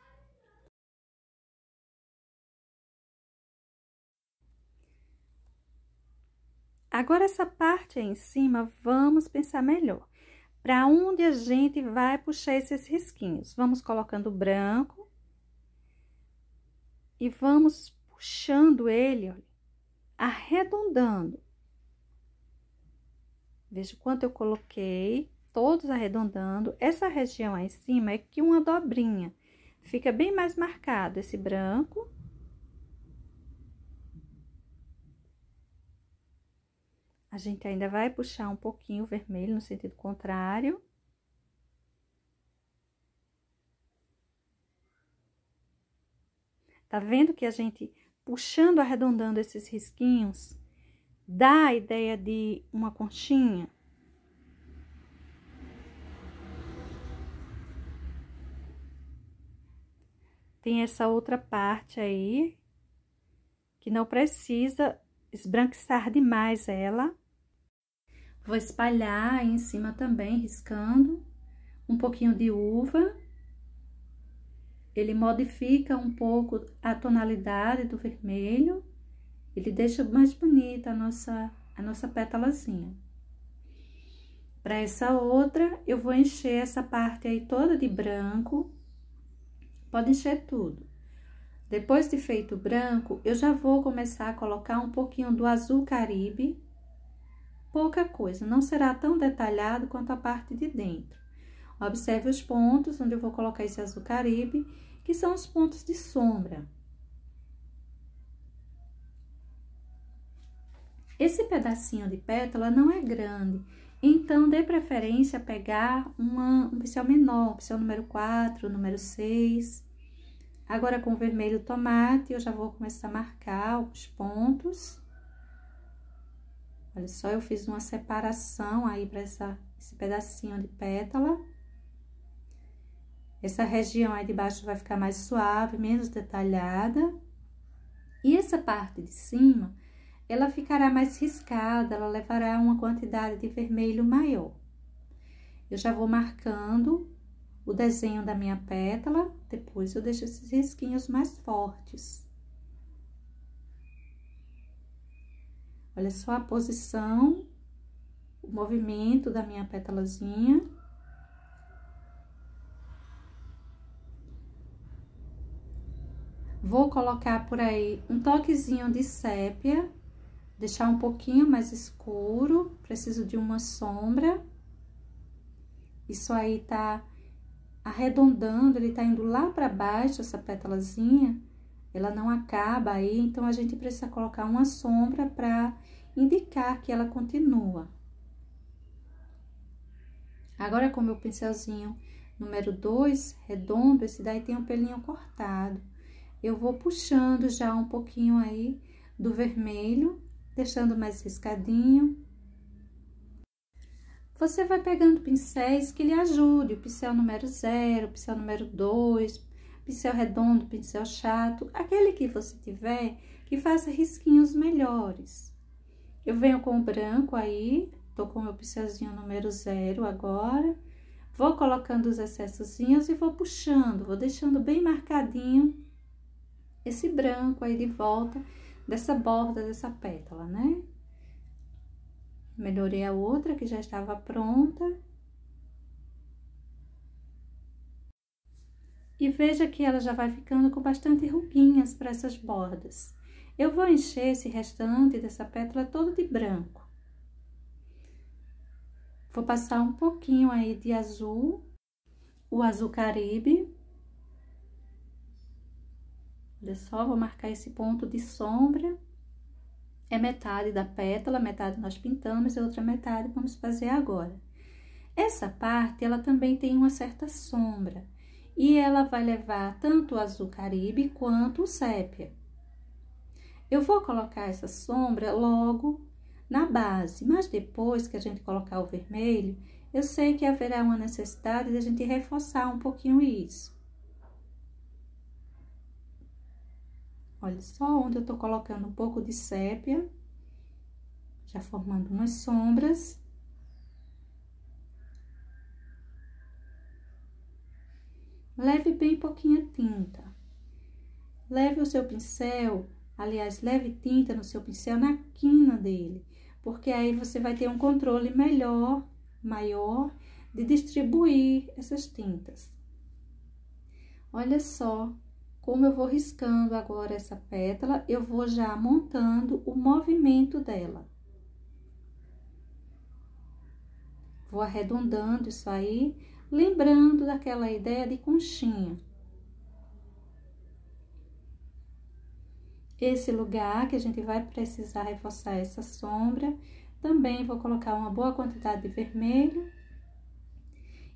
Agora, essa parte aí em cima, vamos pensar melhor. Para onde a gente vai puxar esses risquinhos? Vamos colocando o branco. E vamos puxando ele, olha, arredondando. Veja quanto eu coloquei, todos arredondando. Essa região aí em cima é que uma dobrinha. Fica bem mais marcado esse branco. A gente ainda vai puxar um pouquinho o vermelho no sentido contrário. Tá vendo que a gente, puxando, arredondando esses risquinhos, dá a ideia de uma conchinha? Tem essa outra parte aí, que não precisa esbranquiçar demais ela. Vou espalhar aí em cima também, riscando um pouquinho de uva. Ele modifica um pouco a tonalidade do vermelho. Ele deixa mais bonita a nossa pétalazinha. Para essa outra, eu vou encher essa parte aí toda de branco. Pode encher tudo. Depois de feito o branco, eu já vou começar a colocar um pouquinho do azul caribe. Pouca coisa, não será tão detalhado quanto a parte de dentro. Observe os pontos onde eu vou colocar esse azul caribe, que são os pontos de sombra. Esse pedacinho de pétala não é grande, então dê preferência a pegar um pincel menor, pincel número 4, número 6. Agora, com o vermelho tomate, eu já vou começar a marcar os pontos. Olha só, eu fiz uma separação aí para esse pedacinho de pétala. Essa região aí de baixo vai ficar mais suave, menos detalhada. E essa parte de cima, ela ficará mais riscada, ela levará uma quantidade de vermelho maior. Eu já vou marcando o desenho da minha pétala, depois eu deixo esses risquinhos mais fortes. Olha só a posição, o movimento da minha pétalazinha. Vou colocar por aí um toquezinho de sépia, deixar um pouquinho mais escuro, preciso de uma sombra. Isso aí tá arredondando, ele tá indo lá pra baixo, essa pétalazinha, ela não acaba aí, então a gente precisa colocar uma sombra pra indicar que ela continua. Agora, com o meu pincelzinho número 2, redondo, esse daí tem um pelinho cortado. Eu vou puxando já um pouquinho aí do vermelho, deixando mais riscadinho. Você vai pegando pincéis que lhe ajudem, o pincel número 0, o pincel número 2, pincel redondo, pincel chato, aquele que você tiver que faça risquinhos melhores. Eu venho com o branco aí, tô com o meu pincelzinho número 0 agora, vou colocando os excessozinhos e vou puxando, vou deixando bem marcadinho esse branco aí de volta dessa borda dessa pétala, né? Melhorei a outra que já estava pronta. E veja que ela já vai ficando com bastante ruguinhas para essas bordas. Eu vou encher esse restante dessa pétala todo de branco. Vou passar um pouquinho aí de azul. o azul caribe. Olha só, vou marcar esse ponto de sombra. É metade da pétala, metade nós pintamos e outra metade vamos fazer agora. Essa parte, ela também tem uma certa sombra. E ela vai levar tanto o azul caribe quanto o sépia. Eu vou colocar essa sombra logo na base, mas depois que a gente colocar o vermelho, eu sei que haverá uma necessidade de a gente reforçar um pouquinho isso. Olha só onde eu tô colocando um pouco de sépia, já formando umas sombras. Leve bem pouquinha tinta. Leve o seu pincel, aliás, leve tinta no seu pincel na quina dele, porque aí você vai ter um controle maior de distribuir essas tintas. Olha só como eu vou riscando agora essa pétala, eu vou já montando o movimento dela. Vou arredondando isso aí, lembrando daquela ideia de conchinha. Esse lugar que a gente vai precisar reforçar essa sombra, também vou colocar uma boa quantidade de vermelho.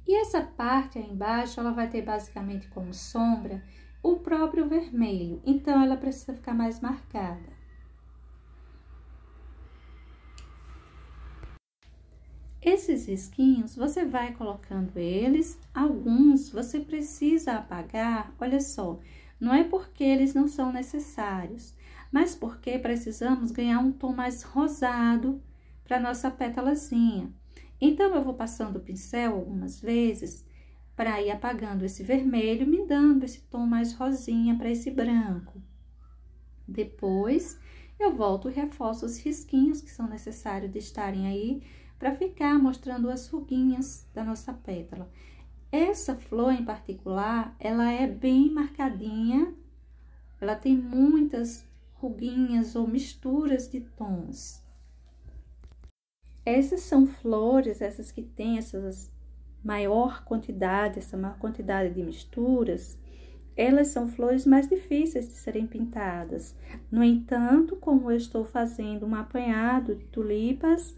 E essa parte aí embaixo, ela vai ter basicamente como sombra o próprio vermelho, então ela precisa ficar mais marcada. Esses risquinhos, você vai colocando eles, alguns você precisa apagar, olha só, não é porque eles não são necessários, mas porque precisamos ganhar um tom mais rosado para nossa pétalazinha. Então, eu vou passando o pincel algumas vezes para ir apagando esse vermelho, me dando esse tom mais rosinha para esse branco. Depois, eu volto e reforço os risquinhos que são necessários de estarem aí, para ficar mostrando as ruguinhas da nossa pétala. Essa flor em particular, ela é bem marcadinha, ela tem muitas ruguinhas ou misturas de tons. Essas são flores, essas que têm essa maior quantidade de misturas, elas são flores mais difíceis de serem pintadas. No entanto, como eu estou fazendo um apanhado de tulipas,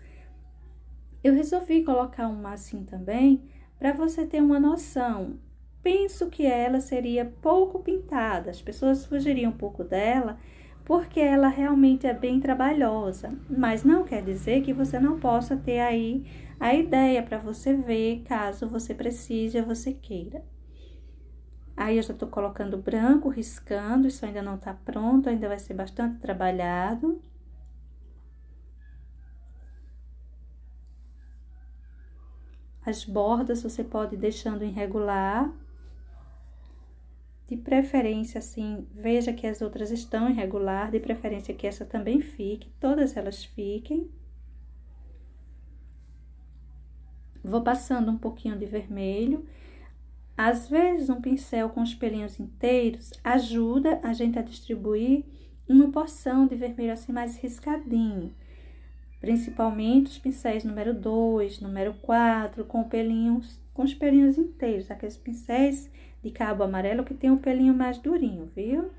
eu resolvi colocar uma assim também, para você ter uma noção. Penso que ela seria pouco pintada, as pessoas fugiriam um pouco dela, porque ela realmente é bem trabalhosa, mas não quer dizer que você não possa ter aí a ideia para você ver, caso você precise ou você queira. Aí, eu já tô colocando branco, riscando, isso ainda não tá pronto, ainda vai ser bastante trabalhado. As bordas você pode ir deixando irregular. De preferência, assim, veja que as outras estão irregular, de preferência que essa também fique, todas elas fiquem. Vou passando um pouquinho de vermelho. Às vezes, um pincel com os pelinhos inteiros ajuda a gente a distribuir uma porção de vermelho assim mais riscadinho. Principalmente os pincéis número 2, número 4, com os pelinhos inteiros, aqueles pincéis de cabo amarelo que tem o pelinho mais durinho, viu?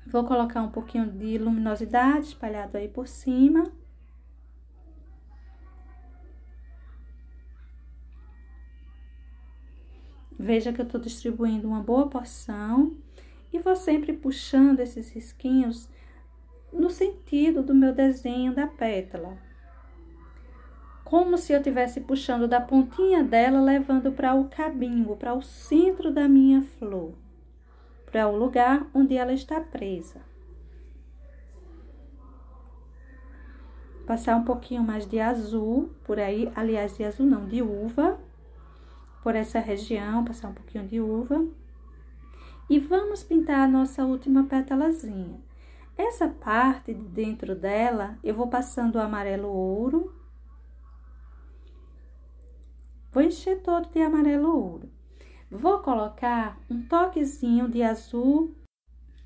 Vou colocar um pouquinho de luminosidade espalhado aí por cima. Veja que eu tô distribuindo uma boa porção e vou sempre puxando esses risquinhos no sentido do meu desenho da pétala. Como se eu estivesse puxando da pontinha dela, levando para o cabinho, para o centro da minha flor, para o lugar onde ela está presa. Passar um pouquinho mais de azul por aí, aliás, de azul não, de uva, por essa região, passar um pouquinho de uva. E vamos pintar a nossa última pétalazinha. Essa parte de dentro dela, eu vou passando o amarelo ouro. Vou encher todo de amarelo ouro. Vou colocar um toquezinho de azul,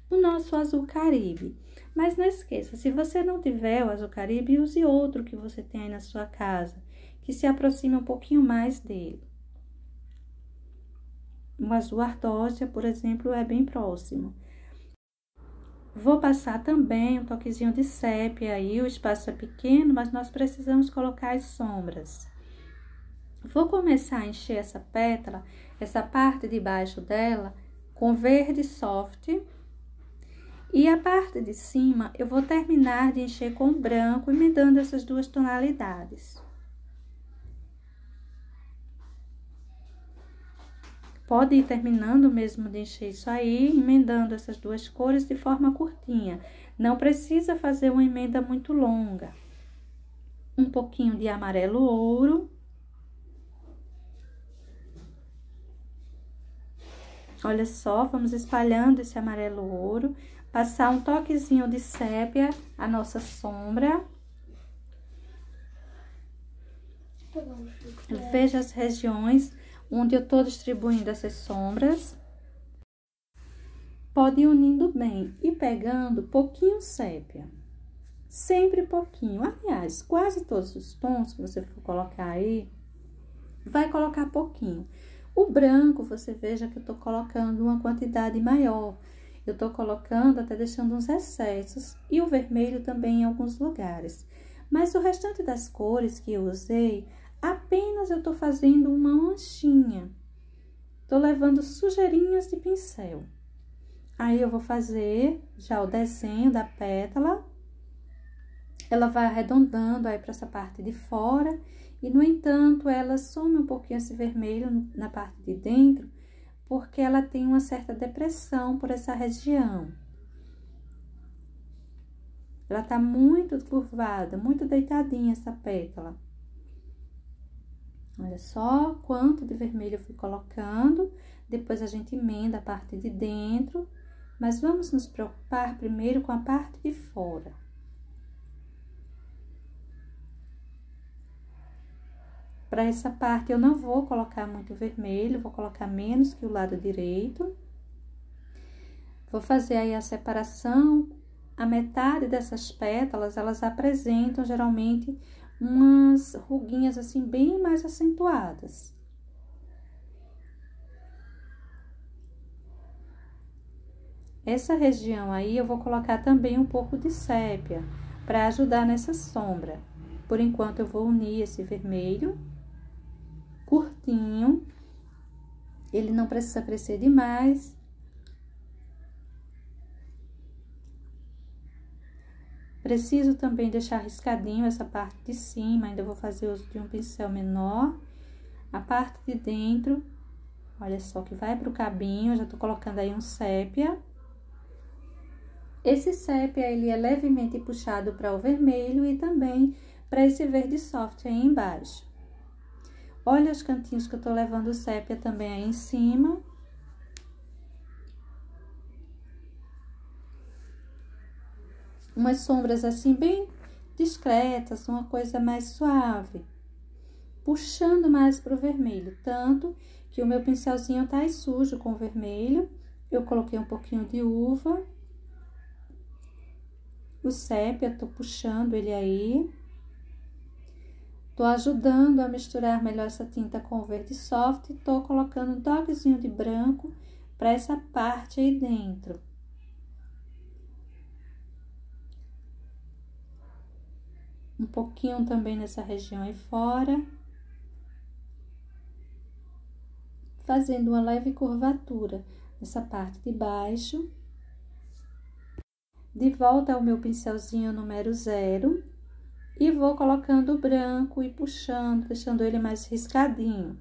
o nosso azul caribe. Mas não esqueça, se você não tiver o azul caribe, use outro que você tem aí na sua casa, que se aproxime um pouquinho mais dele. O azul ardósia, por exemplo, é bem próximo. Vou passar também um toquezinho de sépia aí, o espaço é pequeno, mas nós precisamos colocar as sombras. Vou começar a encher essa pétala, essa parte de baixo dela, com verde soft. E a parte de cima, eu vou terminar de encher com branco, emendando essas duas tonalidades. Pode ir terminando mesmo de encher isso aí, emendando essas duas cores de forma curtinha. Não precisa fazer uma emenda muito longa. Um pouquinho de amarelo ouro. Olha só, vamos espalhando esse amarelo ouro. Passar um toquezinho de sépia, a nossa sombra. Veja as regiões onde eu tô distribuindo essas sombras. Pode ir unindo bem e pegando pouquinho sépia. Sempre pouquinho. Aliás, quase todos os tons que você for colocar aí, vai colocar pouquinho. O branco, você veja que eu tô colocando uma quantidade maior. Eu tô colocando até deixando uns excessos. E o vermelho também em alguns lugares. Mas o restante das cores que eu usei, apenas eu tô fazendo uma manchinha. Tô levando sujeirinhas de pincel. Aí, eu vou fazer já o desenho da pétala. Ela vai arredondando aí para essa parte de fora. E, no entanto, ela some um pouquinho esse vermelho na parte de dentro, porque ela tem uma certa depressão por essa região. Ela tá muito curvada, muito deitadinha essa pétala. Olha só quanto de vermelho eu fui colocando. Depois a gente emenda a parte de dentro. Mas vamos nos preocupar primeiro com a parte de fora. Para essa parte eu não vou colocar muito vermelho, vou colocar menos que o lado direito. Vou fazer aí a separação. A metade dessas pétalas, elas apresentam geralmente umas ruguinhas assim bem mais acentuadas. Essa região aí eu vou colocar também um pouco de sépia para ajudar nessa sombra. Por enquanto eu vou unir esse vermelho curtinho. Ele não precisa crescer demais. Preciso também deixar riscadinho essa parte de cima, ainda vou fazer uso de um pincel menor. A parte de dentro, olha só que vai pro cabinho, já tô colocando aí um sépia. Esse sépia, ele é levemente puxado para o vermelho e também para esse verde soft aí embaixo. Olha os cantinhos que eu tô levando o sépia também aí em cima. Umas sombras assim bem discretas, uma coisa mais suave. Puxando mais pro vermelho, tanto que o meu pincelzinho tá aí sujo com vermelho. Eu coloquei um pouquinho de uva. O sépia, tô puxando ele aí. Tô ajudando a misturar melhor essa tinta com o verde soft. Tô colocando um toquezinho de branco para essa parte aí dentro. Um pouquinho também nessa região aí fora. Fazendo uma leve curvatura nessa parte de baixo. De volta ao meu pincelzinho número 0. E vou colocando o branco e puxando, deixando ele mais riscadinho.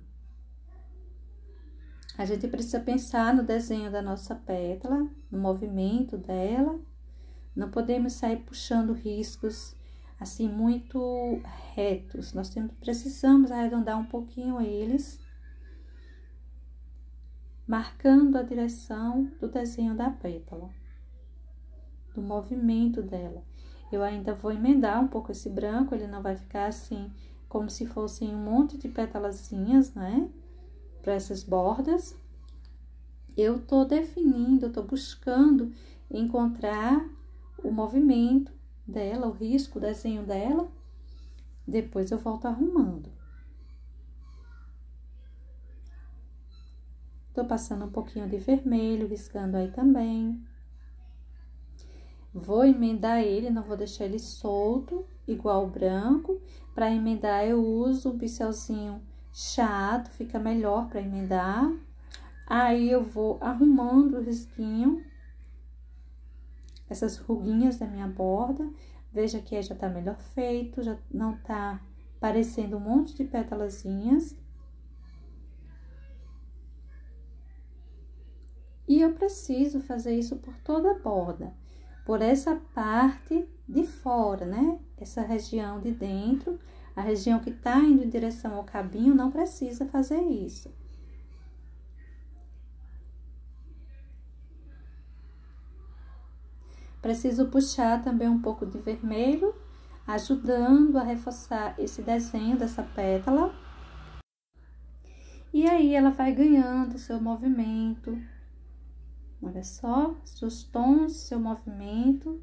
A gente precisa pensar no desenho da nossa pétala, no movimento dela. Não podemos sair puxando riscos assim muito retos. Nós precisamos arredondar um pouquinho eles, marcando a direção do desenho da pétala, do movimento dela. Eu ainda vou emendar um pouco esse branco, ele não vai ficar assim, como se fossem um monte de pétalazinhas, né? Para essas bordas. Eu tô definindo, eu tô buscando encontrar o movimento dela, o risco, o desenho dela. Depois eu volto arrumando. Tô passando um pouquinho de vermelho, riscando aí também. Vou emendar ele, não vou deixar ele solto, igual o branco. Para emendar, eu uso um pincelzinho chato, fica melhor para emendar. Aí, eu vou arrumando o risquinho, essas ruguinhas da minha borda. Veja que já tá melhor feito, já não tá parecendo um monte de pétalazinhas. E eu preciso fazer isso por toda a borda. Por essa parte de fora, né? Essa região de dentro, a região que tá indo em direção ao cabinho, não precisa fazer isso. Preciso puxar também um pouco de vermelho, ajudando a reforçar esse desenho dessa pétala. E aí, ela vai ganhando seu movimento. Olha só, seus tons, seu movimento.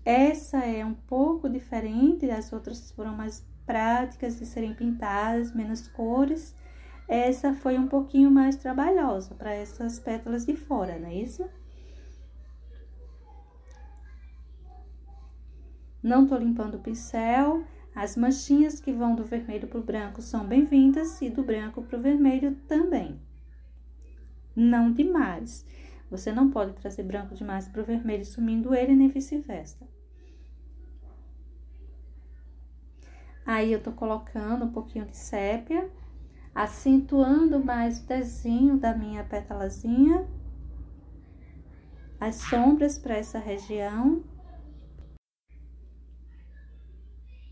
Essa é um pouco diferente, as outras foram mais práticas de serem pintadas, menos cores. Essa foi um pouquinho mais trabalhosa para essas pétalas de fora, não é isso? Não tô limpando o pincel. As manchinhas que vão do vermelho pro branco são bem-vindas e do branco pro vermelho também. Não demais. Você não pode trazer branco demais pro vermelho, sumindo ele, nem vice-versa. Aí, eu tô colocando um pouquinho de sépia, acentuando mais o desenho da minha pétalazinha. As sombras para essa região.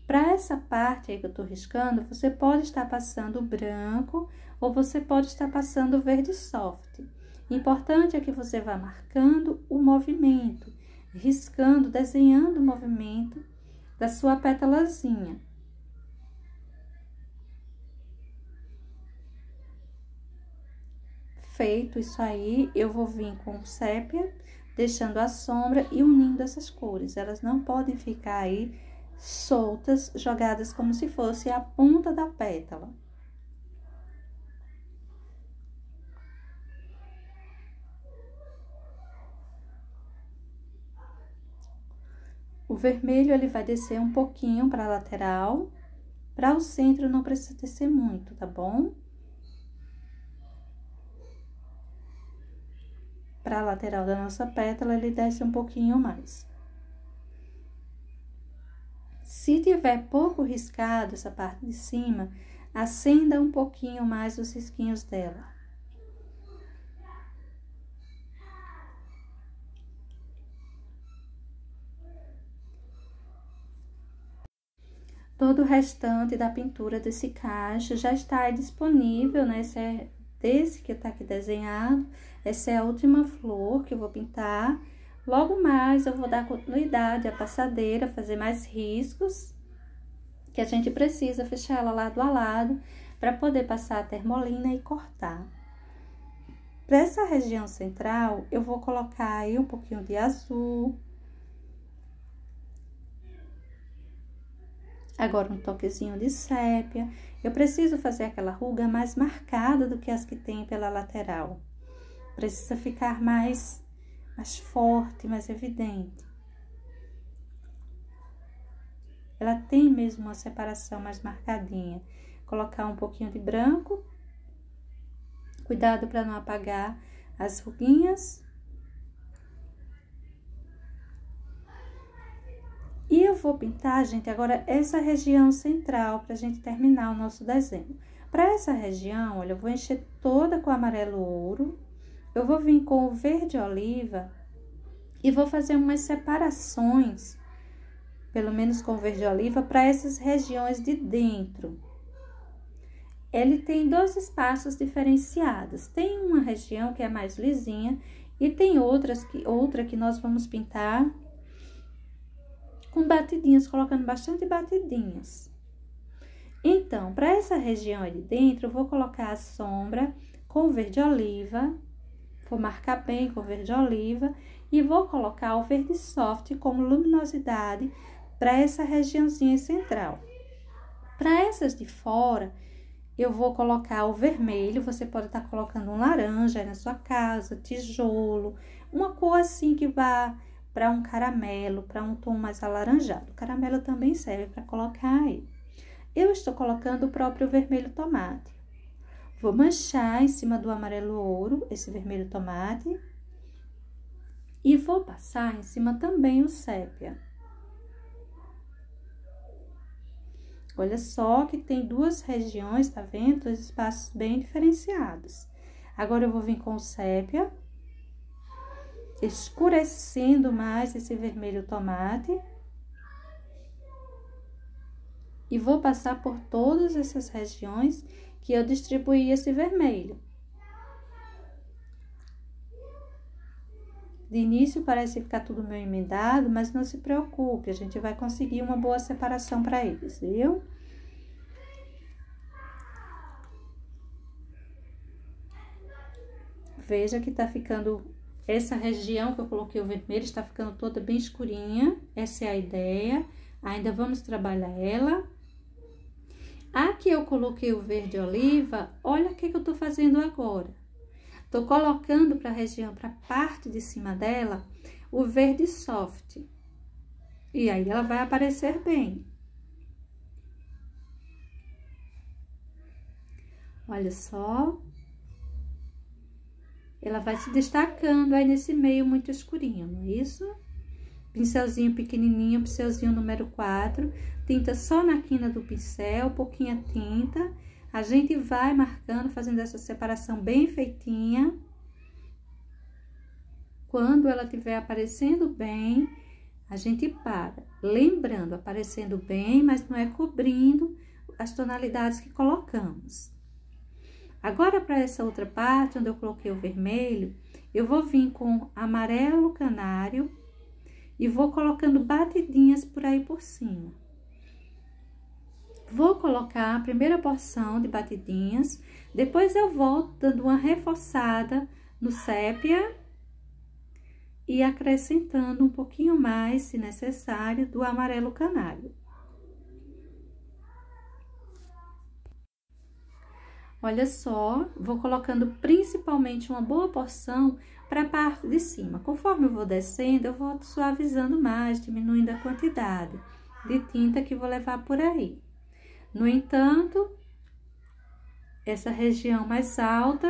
Para essa parte aí que eu tô riscando, você pode estar passando branco ou você pode estar passando verde soft. Importante é que você vá marcando o movimento, riscando, desenhando o movimento da sua pétalazinha. Feito isso aí, eu vou vir com sépia, deixando a sombra e unindo essas cores. Elas não podem ficar aí soltas, jogadas como se fosse a ponta da pétala. O vermelho, ele vai descer um pouquinho para a lateral. Para o centro, não precisa descer muito, tá bom? Para a lateral da nossa pétala, ele desce um pouquinho mais. Se tiver pouco riscado essa parte de cima, acenda um pouquinho mais os risquinhos dela. Todo o restante da pintura desse cacho já está aí disponível, né? Esse é desse que tá aqui desenhado. Essa é a última flor que eu vou pintar. Logo mais eu vou dar continuidade à passadeira, fazer mais riscos, que a gente precisa fechar ela lado a lado para poder passar a termolina e cortar. Para essa região central, eu vou colocar aí um pouquinho de azul. Agora, um toquezinho de sépia. Eu preciso fazer aquela ruga mais marcada do que as que tem pela lateral. Precisa ficar mais forte, mais evidente. Ela tem mesmo uma separação mais marcadinha. Colocar um pouquinho de branco. Cuidado para não apagar as ruguinhas. E eu vou pintar, gente, agora essa região central, pra gente terminar o nosso desenho. Para essa região, olha, eu vou encher toda com amarelo ouro. Eu vou vir com o verde oliva e vou fazer umas separações, pelo menos com o verde oliva, para essas regiões de dentro. Ele tem dois espaços diferenciados. Tem uma região que é mais lisinha e tem outra que nós vamos pintar com batidinhas, colocando bastante batidinhas. Então, para essa região aí de dentro, eu vou colocar a sombra com verde oliva, vou marcar bem com verde oliva e vou colocar o verde soft como luminosidade para essa regiãozinha central. Para essas de fora, eu vou colocar o vermelho. Você pode estar colocando um laranja aí na sua casa, tijolo, uma cor assim que vá para um caramelo, para um tom mais alaranjado. O caramelo também serve para colocar aí. Eu estou colocando o próprio vermelho tomate. Vou manchar em cima do amarelo ouro esse vermelho tomate. E vou passar em cima também o sépia. Olha só que tem duas regiões, tá vendo? Dois espaços bem diferenciados. Agora, eu vou vir com o sépia, escurecendo mais esse vermelho tomate. E vou passar por todas essas regiões que eu distribuí esse vermelho. De início parece ficar tudo meio emendado, mas não se preocupe, a gente vai conseguir uma boa separação para eles, viu? Veja que tá ficando, essa região que eu coloquei o vermelho está ficando toda bem escurinha, essa é a ideia. Ainda vamos trabalhar ela. Aqui eu coloquei o verde oliva, olha o que eu tô fazendo agora. Tô colocando para a região, para a parte de cima dela, o verde soft. E aí, ela vai aparecer bem. Olha só. Ela vai se destacando aí nesse meio muito escurinho, não é isso? Pincelzinho pequenininho, pincelzinho número 4. Tinta só na quina do pincel, pouquinha tinta. A gente vai marcando, fazendo essa separação bem feitinha. Quando ela estiver aparecendo bem, a gente para. Lembrando, aparecendo bem, mas não é cobrindo as tonalidades que colocamos. Agora, para essa outra parte, onde eu coloquei o vermelho, eu vou vir com amarelo canário e vou colocando batidinhas por aí por cima. Vou colocar a primeira porção de batidinhas, depois eu volto dando uma reforçada no sépia e acrescentando um pouquinho mais, se necessário, do amarelo canário. Olha só, vou colocando principalmente uma boa porção para a parte de cima. Conforme eu vou descendo, eu vou suavizando mais, diminuindo a quantidade de tinta que vou levar por aí. No entanto, essa região mais alta,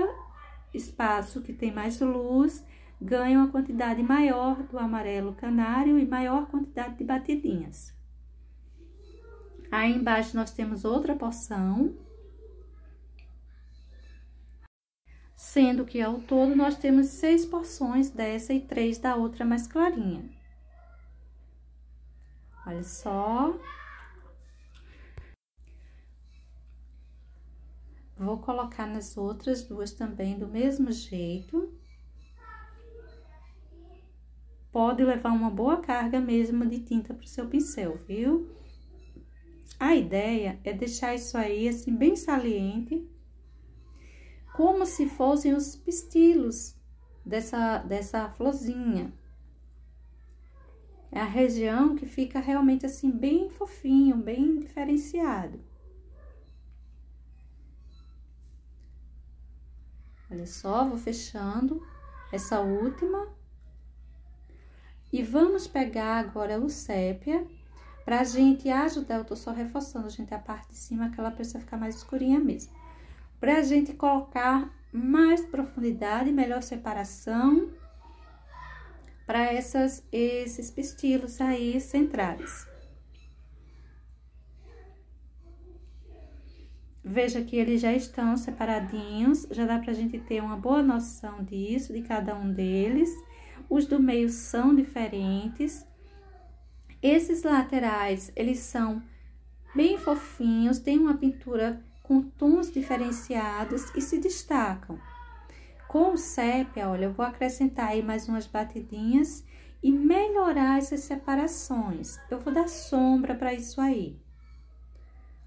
espaço que tem mais luz, ganha uma quantidade maior do amarelo canário e maior quantidade de batidinhas. Aí embaixo nós temos outra porção, sendo que ao todo nós temos 6 porções dessa e 3 da outra mais clarinha. Olha só. Vou colocar nas outras duas também do mesmo jeito. Pode levar uma boa carga mesmo de tinta pro seu pincel, viu? A ideia é deixar isso aí, assim, bem saliente, como se fossem os pistilos dessa florzinha. É a região que fica realmente, assim, bem fofinho, bem diferenciado. Olha só, vou fechando essa última. E vamos pegar agora o sépia, pra gente ajudar, eu tô só reforçando, gente, a parte de cima, que ela precisa ficar mais escurinha mesmo. Pra gente colocar mais profundidade, melhor separação, para esses pistilos aí centrais. Veja que eles já estão separadinhos, já dá pra gente ter uma boa noção disso, de cada um deles. Os do meio são diferentes. Esses laterais, eles são bem fofinhos, tem uma pintura com tons diferenciados e se destacam. Com o sépia, olha, eu vou acrescentar aí mais umas batidinhas e melhorar essas separações. Eu vou dar sombra para isso aí.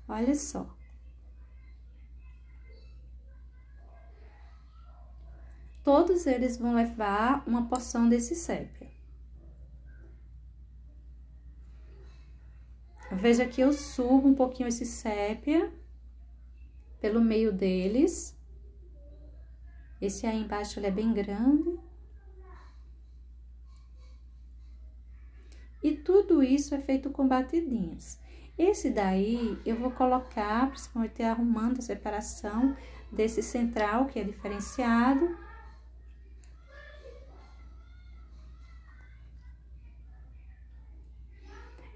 Olha só. Todos eles vão levar uma porção desse sépia. Veja que eu subo um pouquinho esse sépia pelo meio deles. Esse aí embaixo, ele é bem grande. E tudo isso é feito com batidinhos. Esse daí, eu vou colocar, principalmente arrumando a separação desse central, que é diferenciado.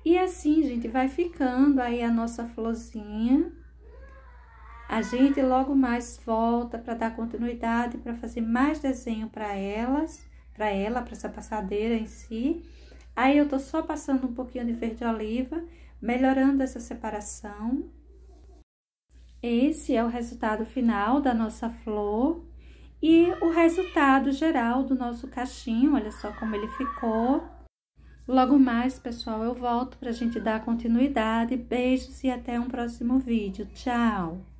E assim, gente, vai ficando aí a nossa florzinha. A gente logo mais volta para dar continuidade, para fazer mais desenho para para essa passadeira em si. Aí, eu tô só passando um pouquinho de verde oliva, melhorando essa separação. Esse é o resultado final da nossa flor e o resultado geral do nosso cachinho. Olha só como ele ficou. Logo mais, pessoal, eu volto pra gente dar continuidade. Beijos e até um próximo vídeo. Tchau!